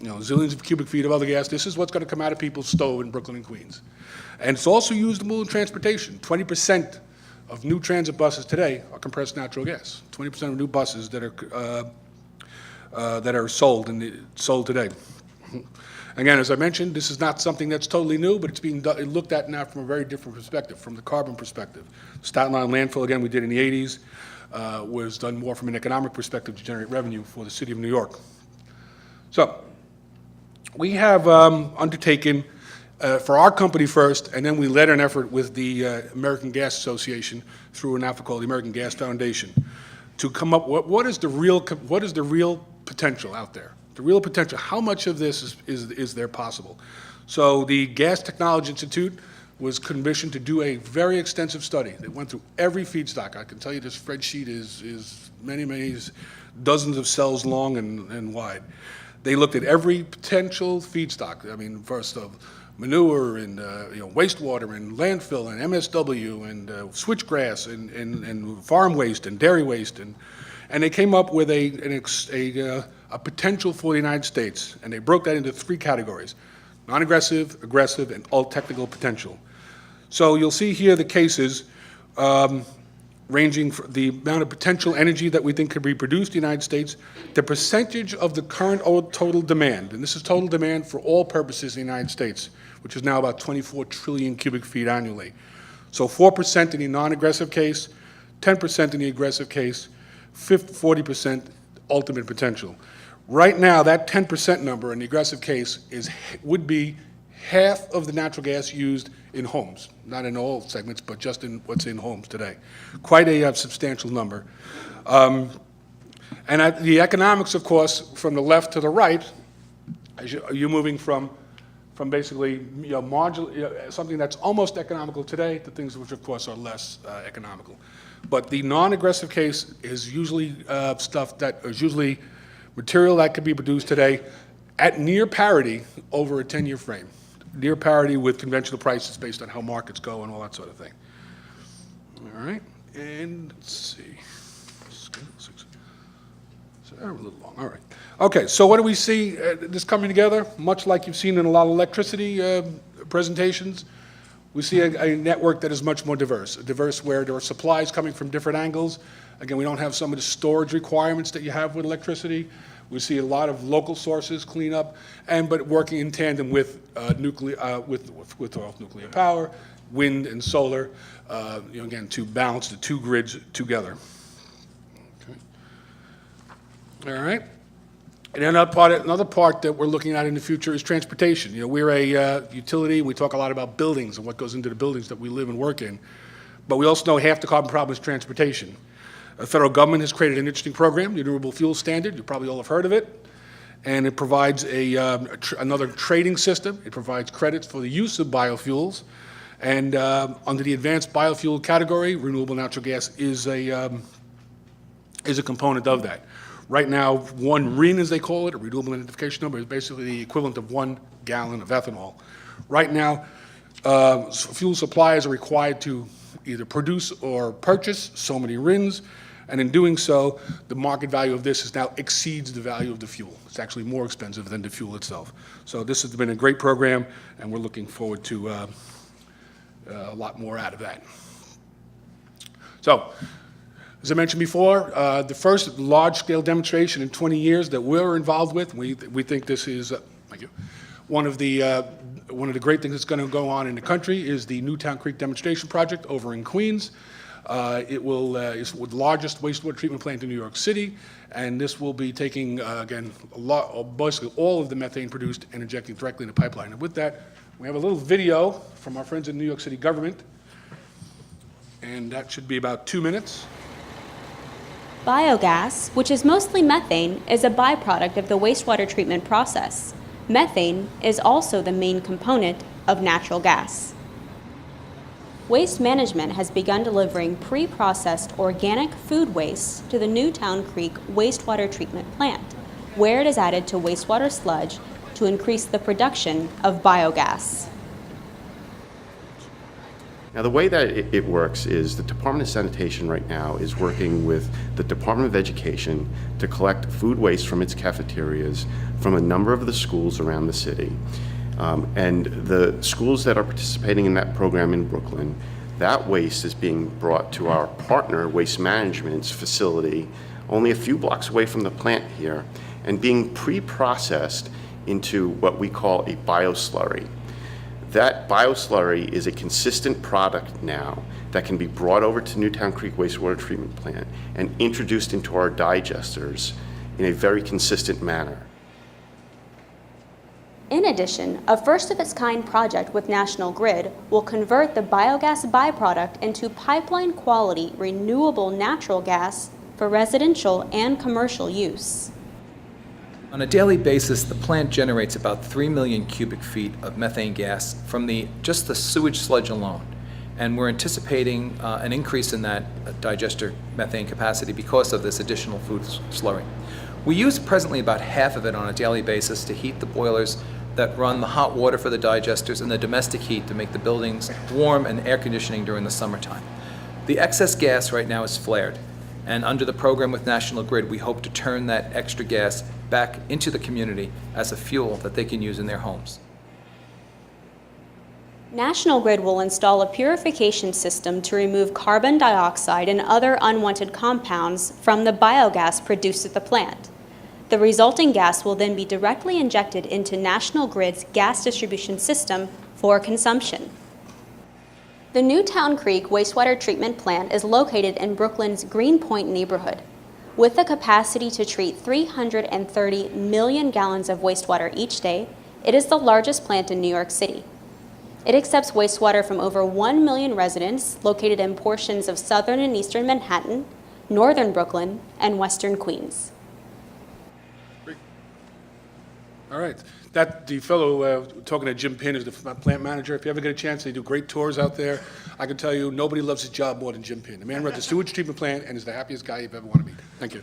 of cubic feet of other gas. This is what's going to come out of people's stove in Brooklyn and Queens, and it's also usable in transportation. 20% of new transit buses today are compressed natural gas. 20% of new buses that are sold today. Again, as I mentioned, this is not something that's totally new, but it's being looked at now from a very different perspective, from the carbon perspective. Staten Island landfill, again, we did in the 80s, was done more from an economic perspective to generate revenue for the city of New York. So we have undertaken, for our company first, and then we led an effort with the American Gas Association through an effort called the American Gas Foundation to come up with what is the real potential out there. The real potential, how much of this is there possible? So the Gas Technology Institute was commissioned to do a very extensive study that went through every feedstock. I can tell you this spreadsheet is many dozens of cells long and wide. They looked at every potential feedstock. I mean, first of manure and wastewater and landfill and MSW and switchgrass and farm waste and dairy waste and they came up with a potential for the United States, and they broke that into three categories: non-aggressive, aggressive, and all technical potential. So you'll see here the cases ranging from the amount of potential energy that we think could be produced in the United States, the percentage of the current total demand, and this is total demand for all purposes in the United States, which is now about 24 trillion cubic feet annually. So 4% in the non-aggressive case, 10% in the aggressive case, 40% ultimate potential. Right now, that 10% number in the aggressive case would be half of the natural gas used in homes, not in all segments, but just in what's in homes today. Quite a substantial number. And the economics, of course, from the left to the right, you're moving from basically something that's almost economical today to things which, of course, are less economical. But the non-aggressive case is usually stuff that is usually material that could be produced today at near parity over a 10-year frame. Near parity with conventional prices based on how markets go and all that sort of thing. All right, and let's see. A little long, all right. Okay, so what do we see this coming together? Much like you've seen in a lot of electricity presentations, we see a network that is much more diverse where there are supplies coming from different angles. Again, we don't have some of the storage requirements that you have with electricity. We see a lot of local sources, cleanup, but working in tandem with nuclear power, wind and solar, again, to balance the two grids together. All right. And another part that we're looking at in the future is transportation. We're a utility. We talk a lot about buildings and what goes into the buildings that we live and work in. But we also know half the carbon problem is transportation. The federal government has created an interesting program, the Renewable Fuel Standard. You probably all have heard of it. And it provides another trading system. It provides credits for the use of biofuels. And under the advanced biofuel category, renewable natural gas is a component of that. Right now, 1 RIN, as they call it, a renewable identification number, is basically the equivalent of 1 gallon of ethanol. Right now, fuel suppliers are required to either produce or purchase so many RINs, and in doing so, the market value of this now exceeds the value of the fuel. It's actually more expensive than the fuel itself. So this has been a great program, and we're looking forward to a lot more out of that. So, as I mentioned before, the first large-scale demonstration in 20 years that we're involved with. We think this is thank you, one of the great things that's going to go on in the country is the Newtown Creek demonstration project over in Queens. It will is the largest wastewater treatment plant in New York City, and this will be taking again basically all of the methane produced and injecting directly in the pipeline. And with that, we have a little video from our friends in New York City government, and that should be about 2 minutes. Biogas, which is mostly methane, is a byproduct of the wastewater treatment process. Methane is also the main component of natural gas. Waste Management has begun delivering pre-processed organic food waste to the Newtown Creek wastewater treatment plant, where it is added to wastewater sludge to increase the production of biogas. Now, the way that it works is the Department of Sanitation right now is working with the Department of Education to collect food waste from its cafeterias from a number of the schools around the city. And the schools that are participating in that program in Brooklyn, that waste is being brought to our partner, Waste Management's facility, only a few blocks away from the plant here, and being pre-processed into what we call a bioslurry. That bioslurry is a consistent product now that can be brought over to Newtown Creek Wastewater Treatment Plant and introduced into our digesters in a very consistent manner. In addition, a first-of-its-kind project with National Grid will convert the biogas byproduct into pipeline-quality renewable natural gas for residential and commercial use. On a daily basis, the plant generates about 3 million cubic feet of methane gas from just the sewage sludge alone. And we're anticipating an increase in that digester methane capacity because of this additional food slurry. We use presently about half of it on a daily basis to heat the boilers that run the hot water for the digesters and the domestic heat to make the buildings warm and air conditioning during the summertime. The excess gas right now is flared. And under the program with National Grid, we hope to turn that extra gas back into the community as a fuel that they can use in their homes. National Grid will install a purification system to remove carbon dioxide and other unwanted compounds from the biogas produced at the plant. The resulting gas will then be directly injected into National Grid's gas distribution system for consumption. The Newtown Creek wastewater treatment plant is located in Brooklyn's Greenpoint neighborhood. With the capacity to treat 330 million gallons of wastewater each day, it is the largest plant in New York City. It accepts wastewater from over 1 million residents located in portions of southern and eastern Manhattan, northern Brooklyn, and western Queens. Great. All right. The fellow talking to Jim Pinn is the plant manager. If you ever get a chance, they do great tours out there. I can tell you, nobody loves his job more than Jim Pinn. The man runs the sewage treatment plant and is the happiest guy you've ever want to meet. Thank you.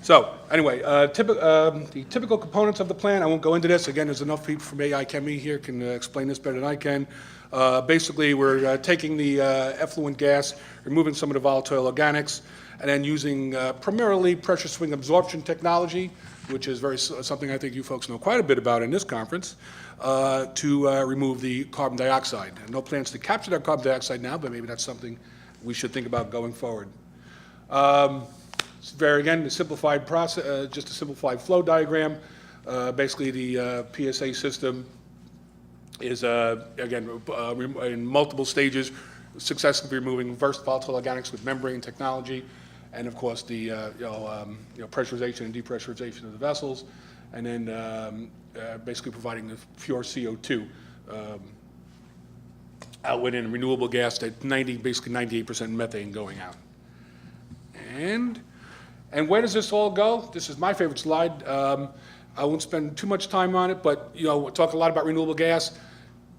So, anyway, the typical components of the plan, I won't go into this. Again, there's enough people from AI Chemie here can explain this better than I can. Basically, we're taking the effluent gas, removing some of the volatile organics, and then using primarily pressure swing absorption technology, which is something I think you folks know quite a bit about in this conference, to remove the carbon dioxide. And no plans to capture that carbon dioxide now, but maybe that's something we should think about going forward. It's again, a simplified process, just a simplified flow diagram. Basically, the PSA system is, again, in multiple stages, successfully removing volatile organics with membrane technology, and of course the pressurization and depressurization of the vessels, and then basically providing the pure CO2 out within renewable gas at basically 98% methane going out. And where does this all go? This is my favorite slide. I won't spend too much time on it, but we'll talk a lot about renewable gas.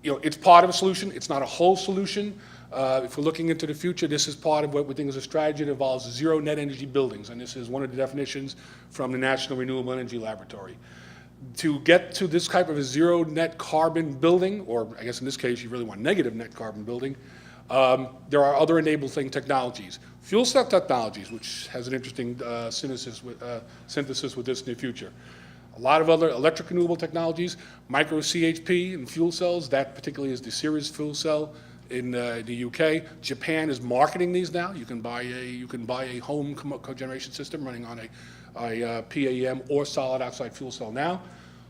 It's part of a solution. It's not a whole solution. If we're looking into the future, this is part of what we think is a strategy that involves zero net energy buildings, and this is one of the definitions from the National Renewable Energy Laboratory. To get to this type of a zero net carbon building, or I guess in this case you really want negative net carbon building, there are other enabling technologies. Fuel cell technologies, which has an interesting synthesis with this in the future. A lot of other electric renewable technologies, micro CHP and fuel cells, that particularly is the Ceres fuel cell in the UK. Japan is marketing these now. You can buy a home cogeneration system running on a PAM or solid oxide fuel cell now.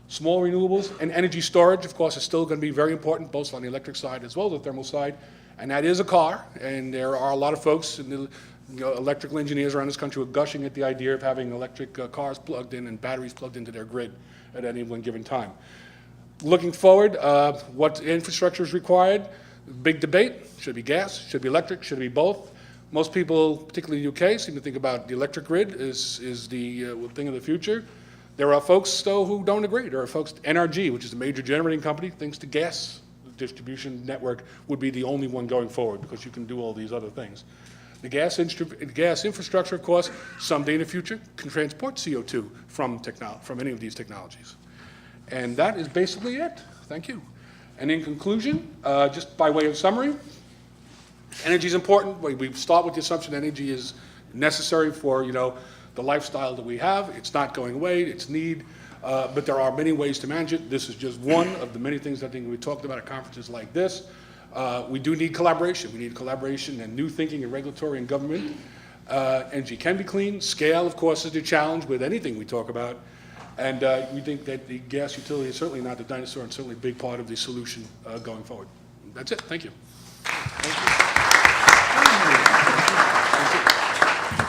Small renewables and energy storage, of course, is still going to be very important, both on the electric side as well as the thermal side. And that is a car, and there are a lot of folks, electrical engineers around this country who are gushing at the idea of having electric cars plugged in and batteries plugged into their grid at any one given time. Looking forward, what infrastructure is required? Big debate. Should it be gas? Should it be electric? Should it be both? Most people, particularly the UK, seem to think about the electric grid is the thing of the future. There are folks, though, who don't agree. There are folks, NRG, which is a major generating company, thinks the gas distribution network would be the only one going forward because you can do all these other things. The gas infrastructure, of course, someday in the future can transport CO2 from any of these technologies. And that is basically it. Thank you. And in conclusion, just by way of summary, energy is important. We start with the assumption that energy is necessary for the lifestyle that we have. It's not going away. It's need. But there are many ways to manage it. This is just one of the many things I think we talked about at conferences like this. We do need collaboration. We need collaboration and new thinking in regulatory and government. Energy can be clean. Scale, of course, is the challenge with anything we talk about. And we think that the gas utility is certainly not the dinosaur and certainly a big part of the solution going forward. That's it. Thank you.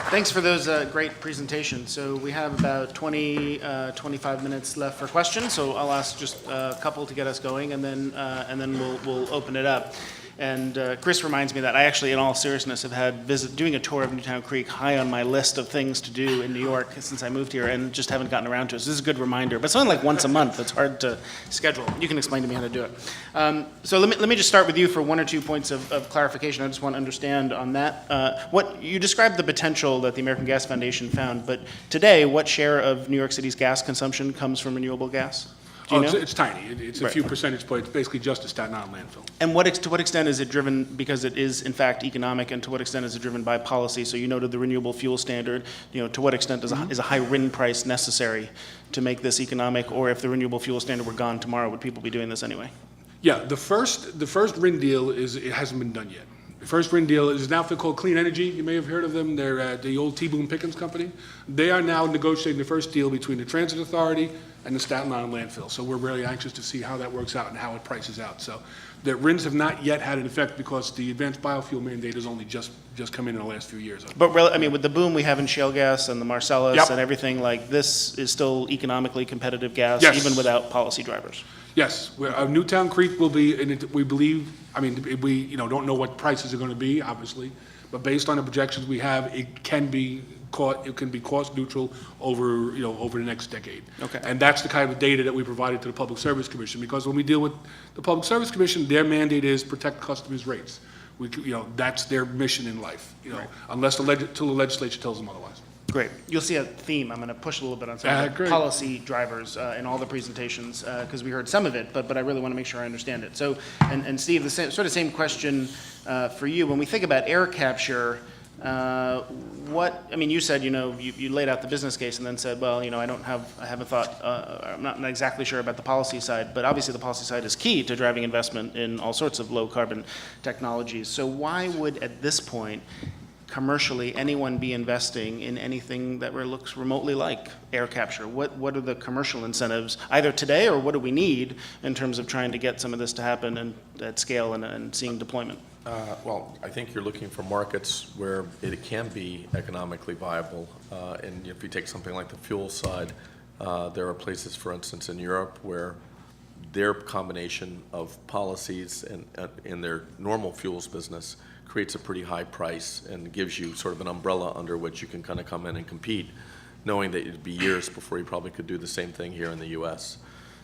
Thanks for those great presentations. So we have about 25 minutes left for questions. So I'll ask just a couple to get us going, and then we'll open it up. And Chris reminds me that I actually, in all seriousness, have had doing a tour of Newtown Creek high on my list of things to do in New York since I moved here, and just haven't gotten around to it. So this is a good reminder. But it's only like once a month. It's hard to schedule. You can explain to me how to do it. So let me just start with you for one or two points of clarification. I just want to understand on that. What you described the potential that the American Gas Foundation found, but today, what share of New York City's gas consumption comes from renewable gas? It's tiny. It's a few percentage points, basically just a Staten Island landfill. And to what extent is it driven, because it is in fact economic, and to what extent is it driven by policy? So you noted the renewable fuel standard. To what extent is a high RIN price necessary to make this economic? Or if the renewable fuel standard were gone tomorrow, would people be doing this anyway? Yeah, the first RIN deal it hasn't been done yet. The first RIN deal is an outfit called Clean Energy. You may have heard of them. They're the old T. Boone Pickens company. They are now negotiating the first deal between the Transit Authority and the Staten Island landfill. So we're really anxious to see how that works out and how it prices out. So the RINs have not yet had an effect because the advanced biofuel mandate has only just come in the last few years. But with the boom we have in shale gas and the Marcellus and everything, like this is still economically competitive gas, even without policy drivers. Yes, Newtown Creek will be, we believe, we don't know what prices are going to be, obviously, but based on the projections we have, it can be cost neutral over the next decade. Okay. And that's the kind of data that we provided to the Public Service Commission, because when we deal with the Public Service Commission, their mandate is protect customers' rates. That's their mission in life, unless till the legislature tells them otherwise. Great. You'll see a theme. I'm going to push a little bit on some of the Great. policy drivers in all the presentations because we heard some of it, but I really want to make sure I understand it. So, and Steve, the same question for you. When we think about air capture, you said, you laid out the business case and then said, well, I haven't thought, I'm not exactly sure about the policy side, but obviously the policy side is key to driving investment in all sorts of low carbon technologies. So why would, at this point, commercially anyone be investing in anything that looks remotely like air capture? What are the commercial incentives, either today or what do we need in terms of trying to get some of this to happen and at scale and seeing deployment? Well, I think you're looking for markets where it can be economically viable. And if you take something like the fuel side, there are places, for instance, in Europe where their combination of policies and in their normal fuels business creates a pretty high price and gives you sort of an umbrella under which you can kind of come in and compete, knowing that it'd be years before you probably could do the same thing here in the U.S.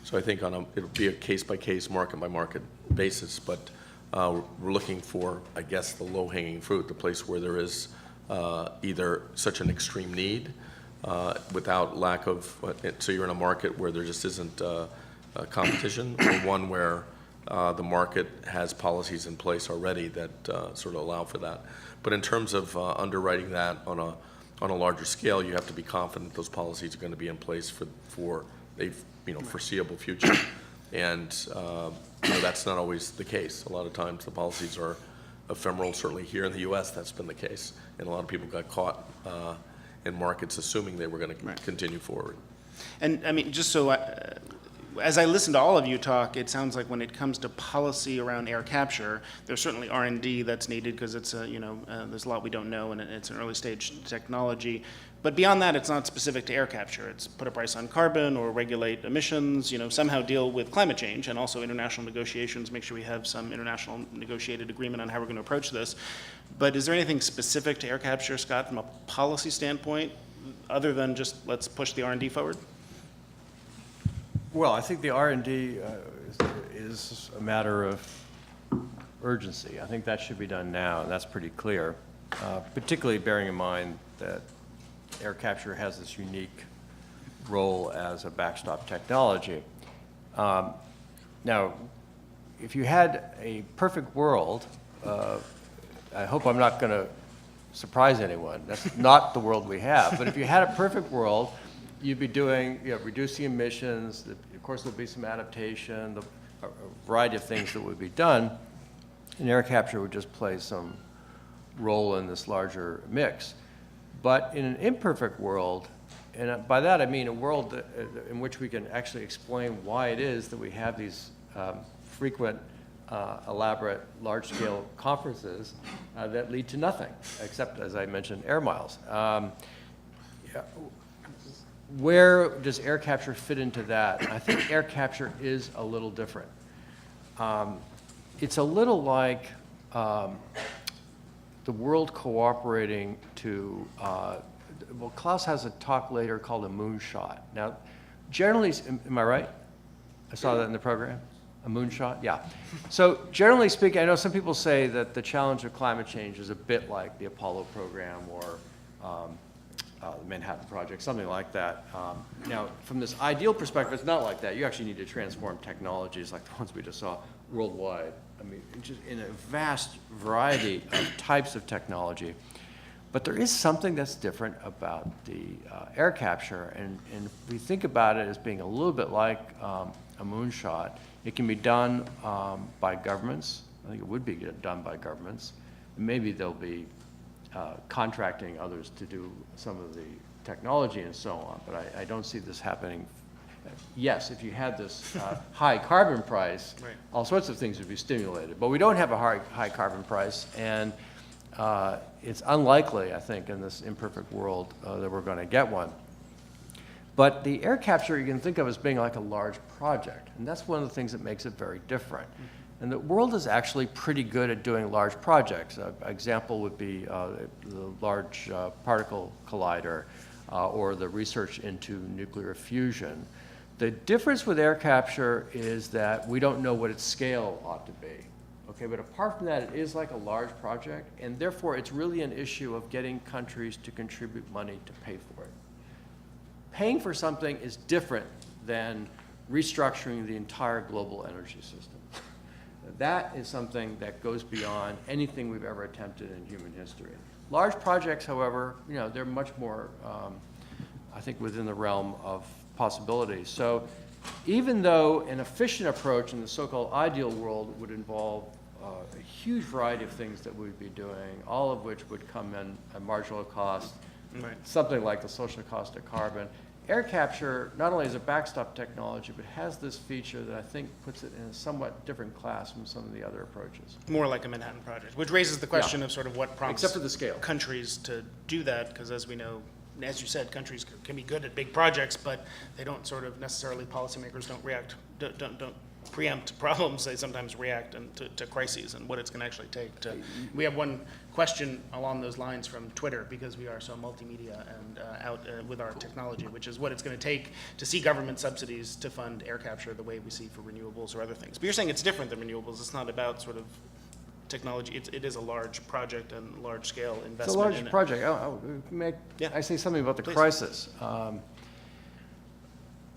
So I think it'll be a case-by-case, market-by-market basis, but we're looking for, I guess, the low-hanging fruit, the place where there is either such an extreme need without lack of, so you're in a market where there just isn't competition, or one where the market has policies in place already that sort of allow for that. But in terms of underwriting that on a larger scale, you have to be confident those policies are going to be in place for a foreseeable future. And that's not always the case. A lot of times the policies are ephemeral. Certainly here in the U.S. that's been the case, and a lot of people got caught in markets assuming they were going to continue forward. And I mean, just so as I listen to all of you talk, it sounds like when it comes to policy around air capture, there's certainly R&D that's needed because it's there's a lot we don't know and it's an early stage technology. But beyond that, it's not specific to air capture. It's put a price on carbon or regulate emissions, somehow deal with climate change and also international negotiations, make sure we have some international negotiated agreement on how we're going to approach this. But is there anything specific to air capture, Scott, from a policy standpoint, other than just let's push the R&D forward? Well, I think the R&D is a matter of urgency. I think that should be done now, and that's pretty clear, particularly bearing in mind that air capture has this unique role as a backstop technology. Now, if you had a perfect world, I hope I'm not going to surprise anyone. That's not the world we have. But if you had a perfect world, you'd be doing, reducing emissions. Of course, there'll be some adaptation, a variety of things that would be done, and air capture would just play some role in this larger mix. But in an imperfect world, and by that I mean a world in which we can actually explain why it is that we have these frequent, elaborate, large-scale conferences that lead to nothing, except, as I mentioned, air miles. Where does air capture fit into that? I think air capture is a little different. It's a little like the world cooperating to, well, Klaus has a talk later called a moonshot. Now, generally, am I right? I saw that in the program. A moonshot? Yeah. So generally speaking, I know some people say that the challenge of climate change is a bit like the Apollo program or the Manhattan Project, something like that. Now, from this ideal perspective, it's not like that. You actually need to transform technologies like the ones we just saw worldwide. I mean, just in a vast variety of types of technology. But there is something that's different about the air capture, and if we think about it as being a little bit like a moonshot, it can be done by governments. I think it would be done by governments. Maybe they'll be contracting others to do some of the technology and so on, but I don't see this happening. Yes, if you had this high carbon price, right, all sorts of things would be stimulated. But we don't have a high carbon price, and it's unlikely, I think, in this imperfect world that we're going to get one. But the air capture you can think of as being like a large project, and that's one of the things that makes it very different. And the world is actually pretty good at doing large projects. An example would be the Large Particle Collider or the research into nuclear fusion. The difference with air capture is that we don't know what its scale ought to be. Okay, but apart from that, it is like a large project, and therefore it's really an issue of getting countries to contribute money to pay for it. Paying for something is different than restructuring the entire global energy system. That is something that goes beyond anything we've ever attempted in human history. Large projects, however, they're much more, I think, within the realm of possibilities. So even though an efficient approach in the so-called ideal world would involve a huge variety of things that we'd be doing, all of which would come in at marginal cost, Right. something like the social cost of carbon, air capture not only is a backstop technology, but has this feature that I think puts it in a somewhat different class from some of the other approaches. More like a Manhattan Project, which raises the question of sort of what prompts Except for the scale. countries to do that, because as we know, as you said, countries can be good at big projects, but they don't sort of necessarily, policymakers don't preempt problems. They sometimes react to crises and what it's going to actually take to. We have one question along those lines from Twitter, because we are so multimedia and out with our technology, which is what it's going to take to see government subsidies to fund air capture the way we see for renewables or other things. But you're saying it's different than renewables. It's not about sort of technology. It is a large project and large scale investment. It's a large in it. project. Yeah. I say something about the Please. crisis.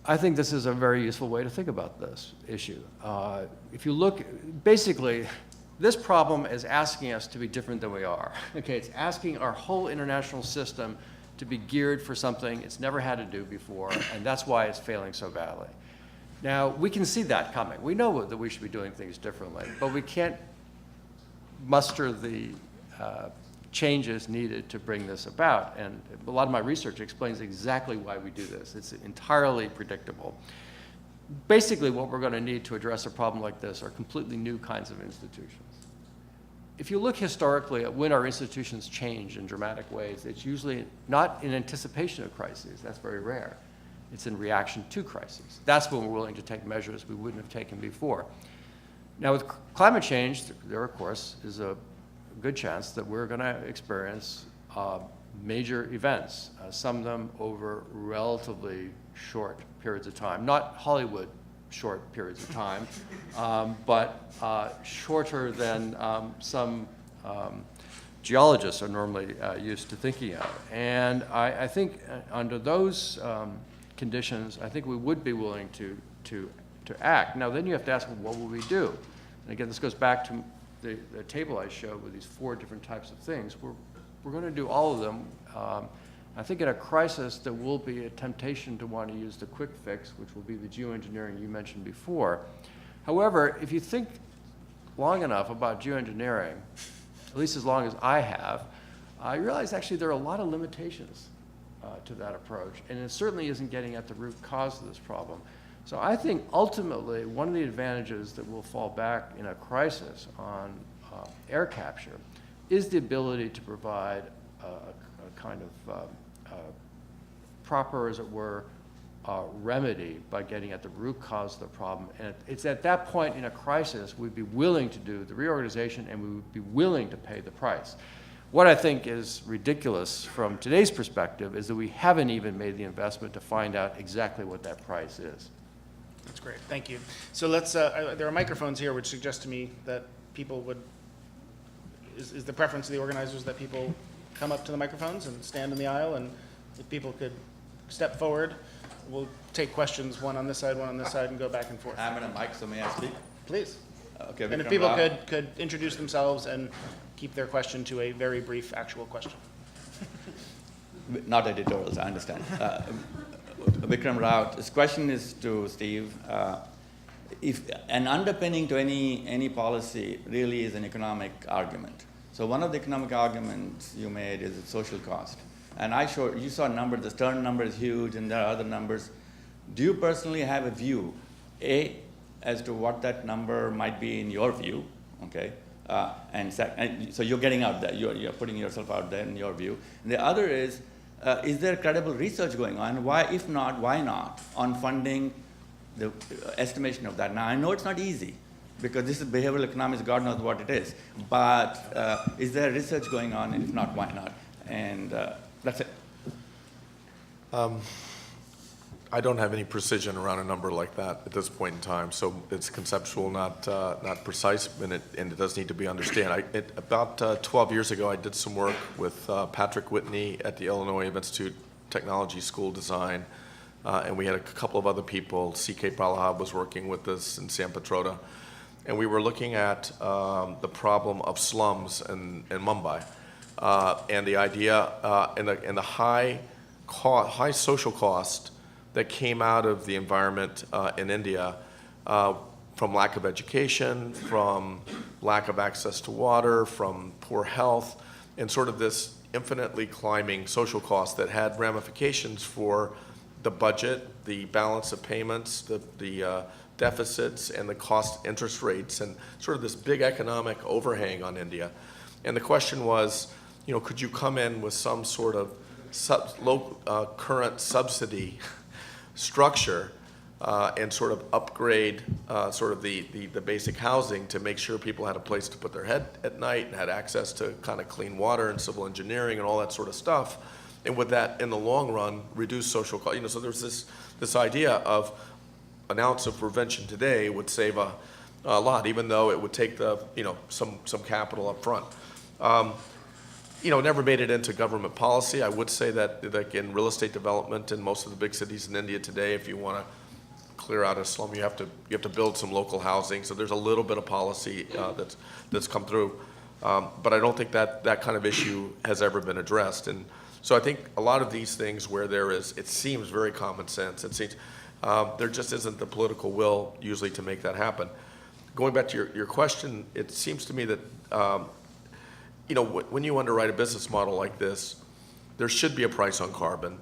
I think this is a very useful way to think about this issue. If you look, basically, this problem is asking us to be different than we are. Okay, it's asking our whole international system to be geared for something it's never had to do before, and that's why it's failing so badly. Now, we can see that coming. We know that we should be doing things differently, but we can't muster the changes needed to bring this about. And a lot of my research explains exactly why we do this. It's entirely predictable. Basically, what we're going to need to address a problem like this are completely new kinds of institutions. If you look historically at when our institutions change in dramatic ways, it's usually not in anticipation of crises. That's very rare. It's in reaction to crises. That's when we're willing to take measures we wouldn't have taken before. Now, with climate change, there, of course, is a good chance that we're going to experience major events, some of them over relatively short periods of time. Not Hollywood short periods of time, but shorter than some geologists are normally used to thinking of. And I think under those conditions, I think we would be willing to act. Now, then you have to ask, what will we do? And again, this goes back to the table I showed with these 4 different types of things. We're going to do all of them. I think in a crisis, there will be a temptation to want to use the quick fix, which will be the geoengineering you mentioned before. However, if you think long enough about geoengineering, at least as long as I have, I realize actually there are a lot of limitations to that approach, and it certainly isn't getting at the root cause of this problem. So I think ultimately one of the advantages that will fall back in a crisis on air capture is the ability to provide a kind of proper, as it were, remedy by getting at the root cause of the problem. And it's at that point in a crisis we'd be willing to do the reorganization and we would be willing to pay the price. What I think is ridiculous from today's perspective is that we haven't even made the investment to find out exactly what that price is. That's great, thank you. So let's, there are microphones here which suggest to me that people would, is the preference of the organizers that people come up to the microphones and stand in the aisle, and if people could step forward, we'll take questions, one on this side, one on this side, and go back and forth. I'm in a mic, so may I speak? Please. Okay. And if Vikram people Rao. could introduce themselves and keep their question to a very brief actual question. Not editorials, I understand. Vikram Rao, this question is to Steve. If an underpinning to any policy really is an economic argument. So one of the economic arguments you made is its social cost. And you saw a number, the Stern number is huge, and there are other numbers. Do you personally have a view, A, as to what that number might be in your view, okay? And so you're getting out there, you're putting yourself out there in your view. And the other is there credible research going on? Why, if not, why not, on funding the estimation of that? Now, I know it's not easy, because this is behavioral economics, God knows what it is. But is there research going on, and if not, why not? And that's it. I don't have any precision around a number like that at this point in time, so it's conceptual, not precise, and it does need to be understood. About 12 years ago, I did some work with Patrick Whitney at the Illinois Institute Technology School Design, and we had a couple of other people. C.K. Pralahad was working with us in San Petroda, and we were looking at the problem of slums in Mumbai, and the idea and the high social cost that came out of the environment in India from lack of education, from lack of access to water, from poor health, and sort of this infinitely climbing social cost that had ramifications for the budget, the balance of payments, the deficits, and the cost interest rates, and sort of this big economic overhang on India. And the question was, could you come in with some sort of low current subsidy structure and sort of upgrade sort of the basic housing to make sure people had a place to put their head at night and had access to kind of clean water and civil engineering and all that sort of stuff. And would that, in the long run, reduce social cost? So there's this idea of an ounce of prevention today would save a lot, even though it would take some capital up front. Never made it into government policy. I would say that like in real estate development in most of the big cities in India today, if you want to clear out a slum, you have to build some local housing. So there's a little bit of policy that's come through, but I don't think that kind of issue has ever been addressed. And so I think a lot of these things where it seems very common sense. It seems there just isn't the political will usually to make that happen. Going back to your question, it seems to me that when you underwrite a business model like this, there should be a price on carbon.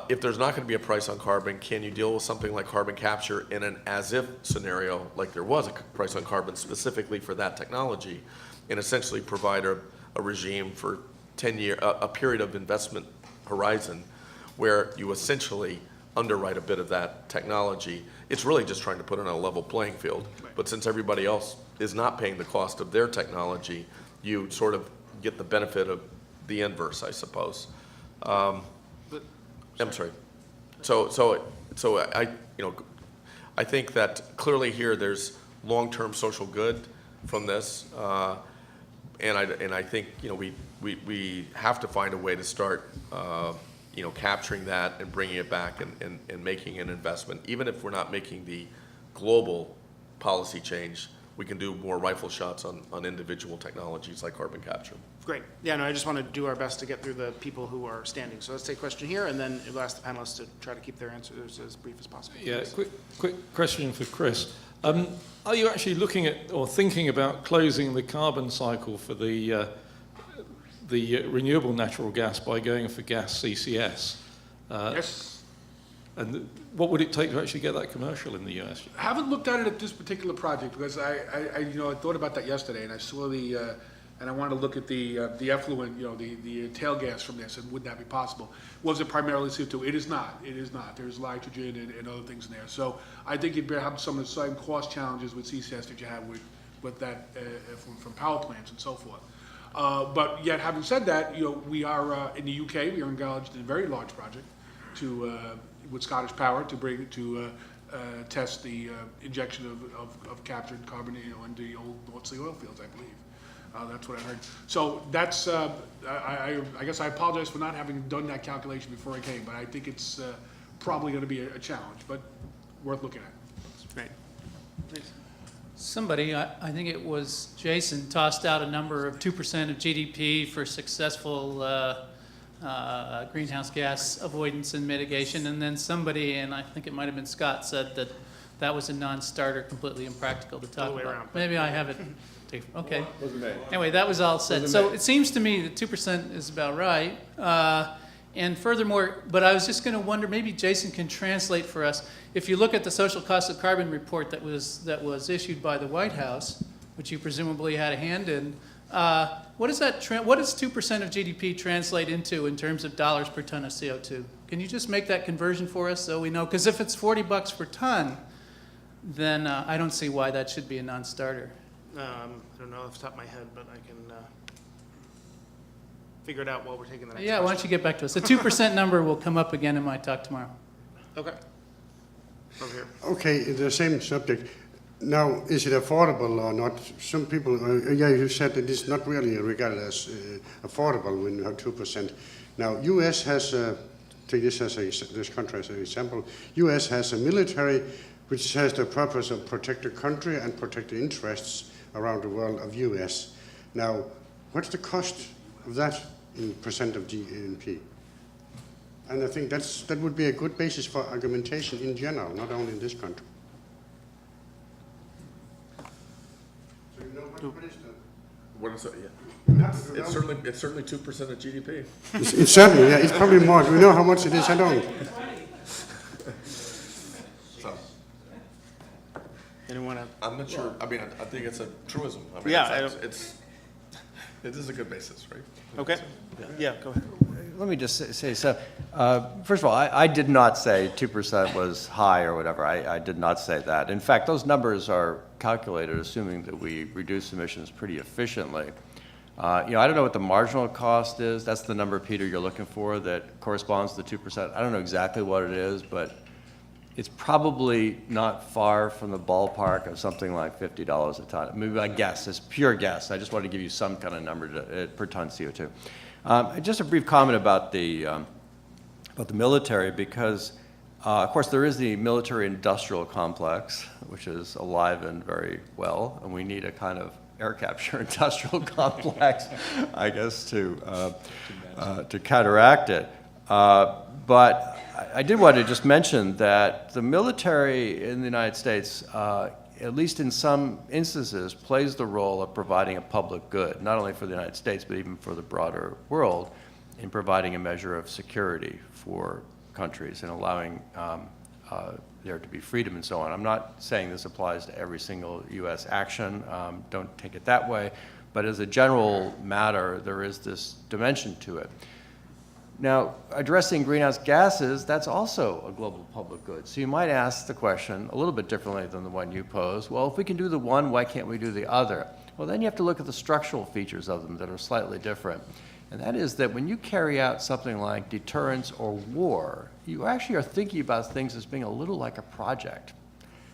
If there's not going to be a price on carbon, can you deal with something like carbon capture in an as-if scenario, like there was a price on carbon specifically for that technology, and essentially provide a regime for 10 years, a period of investment horizon where you essentially underwrite a bit of that technology. It's really just trying to put it on a level playing field. But since everybody else is not paying the cost of their technology, you sort of get the benefit of the inverse, I suppose. I'm sorry. So I think that clearly here there's long-term social good from this, and I think we have to find a way to start capturing that and bringing it back and making an investment, even if we're not making the global policy change. We can do more rifle shots on individual technologies like carbon capture. Great. Yeah, no, I just want to do our best to get through the people who are standing. So let's take a question here, and then we'll ask the panelists to try to keep their answers as brief as possible. Yeah, quick question for Chris. Are you actually looking at or thinking about closing the carbon cycle for the renewable natural gas by going for gas CCS? Yes. And what would it take to actually get that commercial in the US? I haven't looked at it at this particular project because I thought about that yesterday, and I saw and I wanted to look at the effluent, the tail gas from this, and would that be possible? Was it primarily CO2? It is not. It is not. There's nitrogen and other things in there. So I think you'd have some of the same cost challenges with CCS that you have with that from power plants and so forth. But yet, having said that, we are in the UK. We are engaged in a very large project with Scottish Power to test the injection of captured carbon into the old North Sea oil fields, I believe. That's what I heard. So that's, I guess I apologize for not having done that calculation before I came, but I think it's probably going to be a challenge, but worth looking at. Great. Please. Somebody, I think it was Jason, tossed out a number of 2% of GDP for successful greenhouse gas avoidance and mitigation, and then somebody, and I think it might have been Scott, said that that was a non-starter, completely impractical to talk about. Around. Maybe I have it. Okay. Anyway, that was all said. So it seems to me that 2% is about right. And furthermore, but I was just going to wonder, maybe Jason can translate for us. If you look at the social cost of carbon report that was issued by the White House, which you presumably had a hand in, what does 2% of GDP translate into in terms of dollars per ton of CO2? Can you just make that conversion for us so we know? Because if it's $40 per ton, then I don't see why that should be a non-starter. I don't know off the top of my head, but I can figure it out while we're taking the next Yeah, question. why don't you get back to us? The 2% number will come up again in my talk tomorrow. Okay. Over here. Okay, the same subject. Now, is it affordable or not? Some people, yeah, you said that it's not really regarded as affordable when you have 2%. Now, U.S. has, take this as this country as an example, U.S. has a military which has the purpose of protect the country and protect the interests around the world of U.S. Now, what's the cost of that in percent of GNP? And I think that would be a good basis for argumentation in general, not only in this country. So you know what is that? What is it? Yeah. It's certainly 2% of GDP. It's certainly, yeah, it's probably more. Do we know how much it is? I don't. So, Anyone have? I'm not sure. I mean, I think it's a truism. I mean, Yeah, it is a good basis, right? Okay. Yeah, go ahead. Let me just say, so, first of all, I did not say 2% was high or whatever. I did not say that. In fact, those numbers are calculated assuming that we reduce emissions pretty efficiently. I don't know what the marginal cost is. That's the number, Peter, you're looking for that corresponds to 2%. I don't know exactly what it is, but it's probably not far from the ballpark of something like $50 a ton. Maybe I guess, it's pure guess. I just wanted to give you some kind of number per ton CO2. Just a brief comment about the military, because, of course, there is the military-industrial complex, which is alive and very well, and we need a kind of air capture industrial complex, I guess, to counteract it. But I did want to just mention that the military in the United States, at least in some instances, plays the role of providing a public good, not only for the United States, but even for the broader world, in providing a measure of security for countries and allowing there to be freedom and so on. I'm not saying this applies to every single U.S. action. Don't take it that way. But as a general matter, there is this dimension to it. Now, addressing greenhouse gases, that's also a global public good. So you might ask the question a little bit differently than the one you posed. Well, if we can do the one, why can't we do the other? Well, then you have to look at the structural features of them that are slightly different. And that is that when you carry out something like deterrence or war, you actually are thinking about things as being a little like a project.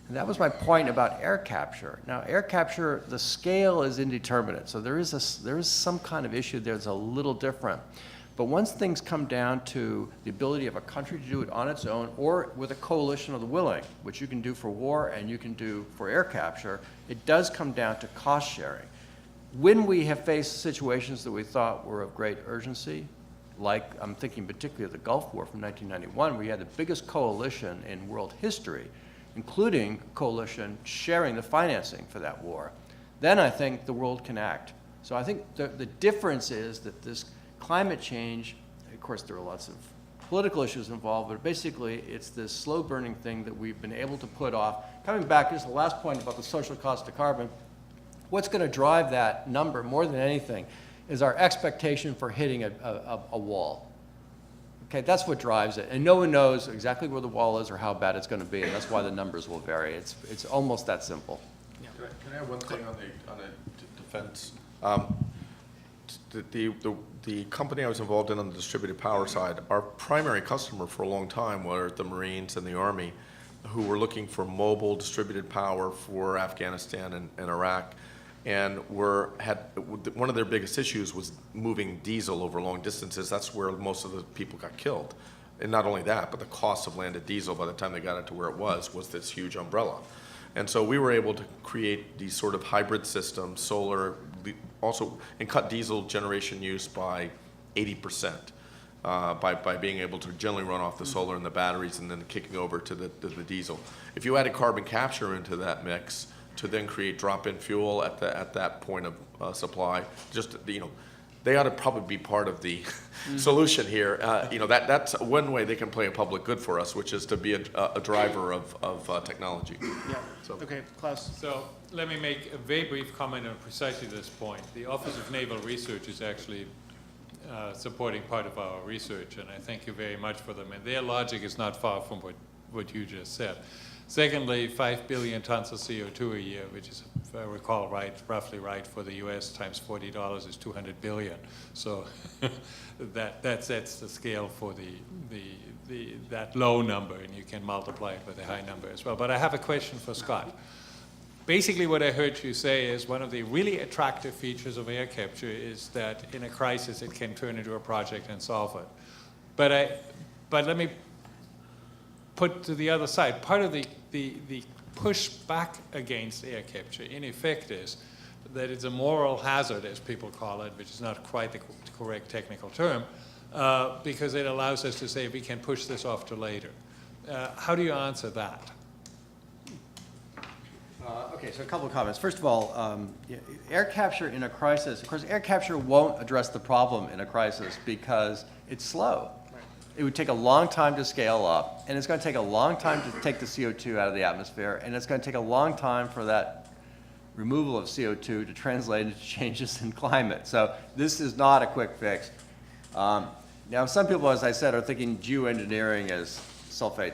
And that was my point about air capture. Now, air capture, the scale is indeterminate. So there is some kind of issue there that's a little different. But once things come down to the ability of a country to do it on its own or with a coalition of the willing, which you can do for war and you can do for air capture, it does come down to cost sharing. When we have faced situations that we thought were of great urgency, like I'm thinking particularly of the Gulf War from 1991, where you had the biggest coalition in world history, including coalition sharing the financing for that war, then I think the world can act. So I think the difference is that this climate change, of course there are lots of political issues involved, but basically it's this slow-burning thing that we've been able to put off. Coming back, just the last point about the social cost of carbon, what's going to drive that number more than anything is our expectation for hitting a wall. Okay, that's what drives it. And no one knows exactly where the wall is or how bad it's going to be, and that's why the numbers will vary. It's almost that simple. Yeah. Can I have one thing on the defense? The company I was involved in on the distributed power side, our primary customer for a long time were the Marines and the Army, who were looking for mobile distributed power for Afghanistan and Iraq, and one of their biggest issues was moving diesel over long distances. That's where most of the people got killed. And not only that, but the cost of landed diesel by the time they got it to where it was this huge umbrella. And so we were able to create these sort of hybrid systems, solar, also, and cut diesel generation use by 80%. By being able to generally run off the solar and the batteries and then kicking over to the diesel. If you added carbon capture into that mix to then create drop-in fuel at that point of supply, they ought to probably be part of the solution here. That's one way they can play a public good for us, which is to be a driver of technology. Yeah. So. Okay, Klaus. So let me make a very brief comment on precisely this point. The Office of Naval Research is actually supporting part of our research, and I thank you very much for them. And their logic is not far from what you just said. Secondly, 5 billion tons of CO2 a year, which is, if I recall roughly right, for the US times $40 is 200 billion. So that sets the scale for that low number, and you can multiply it with a high number as well. But I have a question for Scott. Basically, what I heard you say is one of the really attractive features of air capture is that in a crisis it can turn into a project and solve it. But let me put to the other side. Part of the push back against air capture, in effect, is that it's a moral hazard, as people call it, which is not quite the correct technical term, because it allows us to say we can push this off to later. How do you answer that? Okay, so a couple of comments. First of all, air capture in a crisis, of course, air capture won't address the problem in a crisis because it's slow. It would take a long time to scale up, and it's going to take a long time to take the CO2 out of the atmosphere, and it's going to take a long time for that removal of CO2 to translate into changes in climate. So this is not a quick fix. Now, some people, as I said, are thinking geoengineering as sulfate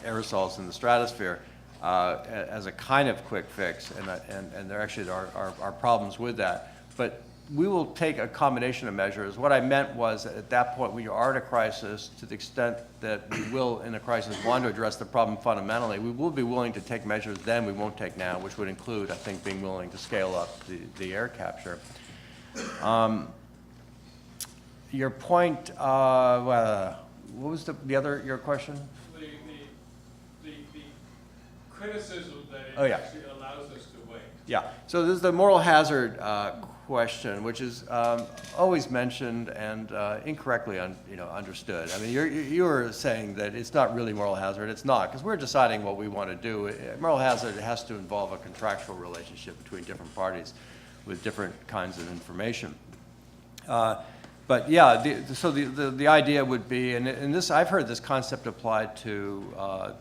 aerosols in the stratosphere as a kind of quick fix, and there actually are problems with that. But we will take a combination of measures. What I meant was that at that point we are in a crisis, to the extent that we will, in a crisis, want to address the problem fundamentally, we will be willing to take measures then we won't take now, which would include, I think, being willing to scale up the air capture. Your point, what was your question? The criticism that it Oh, yeah. actually allows us to wait. Yeah, so there's the moral hazard question, which is always mentioned and incorrectly understood. I mean, you were saying that it's not really moral hazard. It's not, because we're deciding what we want to do. Moral hazard has to involve a contractual relationship between different parties with different kinds of information. But yeah, so the idea would be, and this, I've heard this concept applied to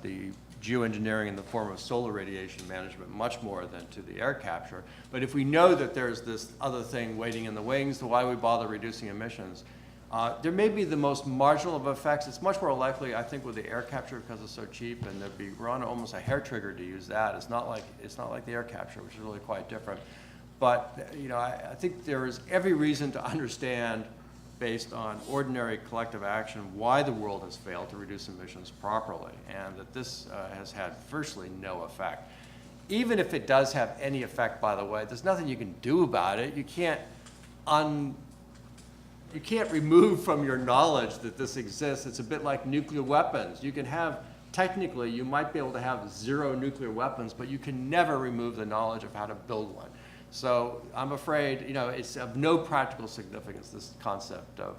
the geoengineering in the form of solar radiation management much more than to the air capture. But if we know that there's this other thing waiting in the wings, then why we bother reducing emissions? There may be the most marginal of effects. It's much more likely, I think, with the air capture because it's so cheap, and we're on almost a hair trigger to use that. It's not like the air capture, which is really quite different. But I think there is every reason to understand, based on ordinary collective action, why the world has failed to reduce emissions properly, and that this has had virtually no effect. Even if it does have any effect, by the way, there's nothing you can do about it. You can't remove from your knowledge that this exists. It's a bit like nuclear weapons. You can have, technically, you might be able to have 0 nuclear weapons, but you can never remove the knowledge of how to build one. So I'm afraid, it's of no practical significance, this concept of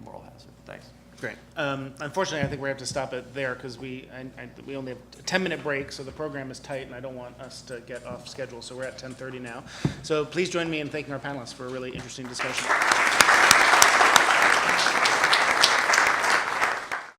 moral hazard. Thanks. Great. Unfortunately, I think we have to stop it there because we only have a 10-minute break, so the program is tight, and I don't want us to get off schedule. So we're at 10:30 now. So please join me in thanking our panelists for a really interesting discussion.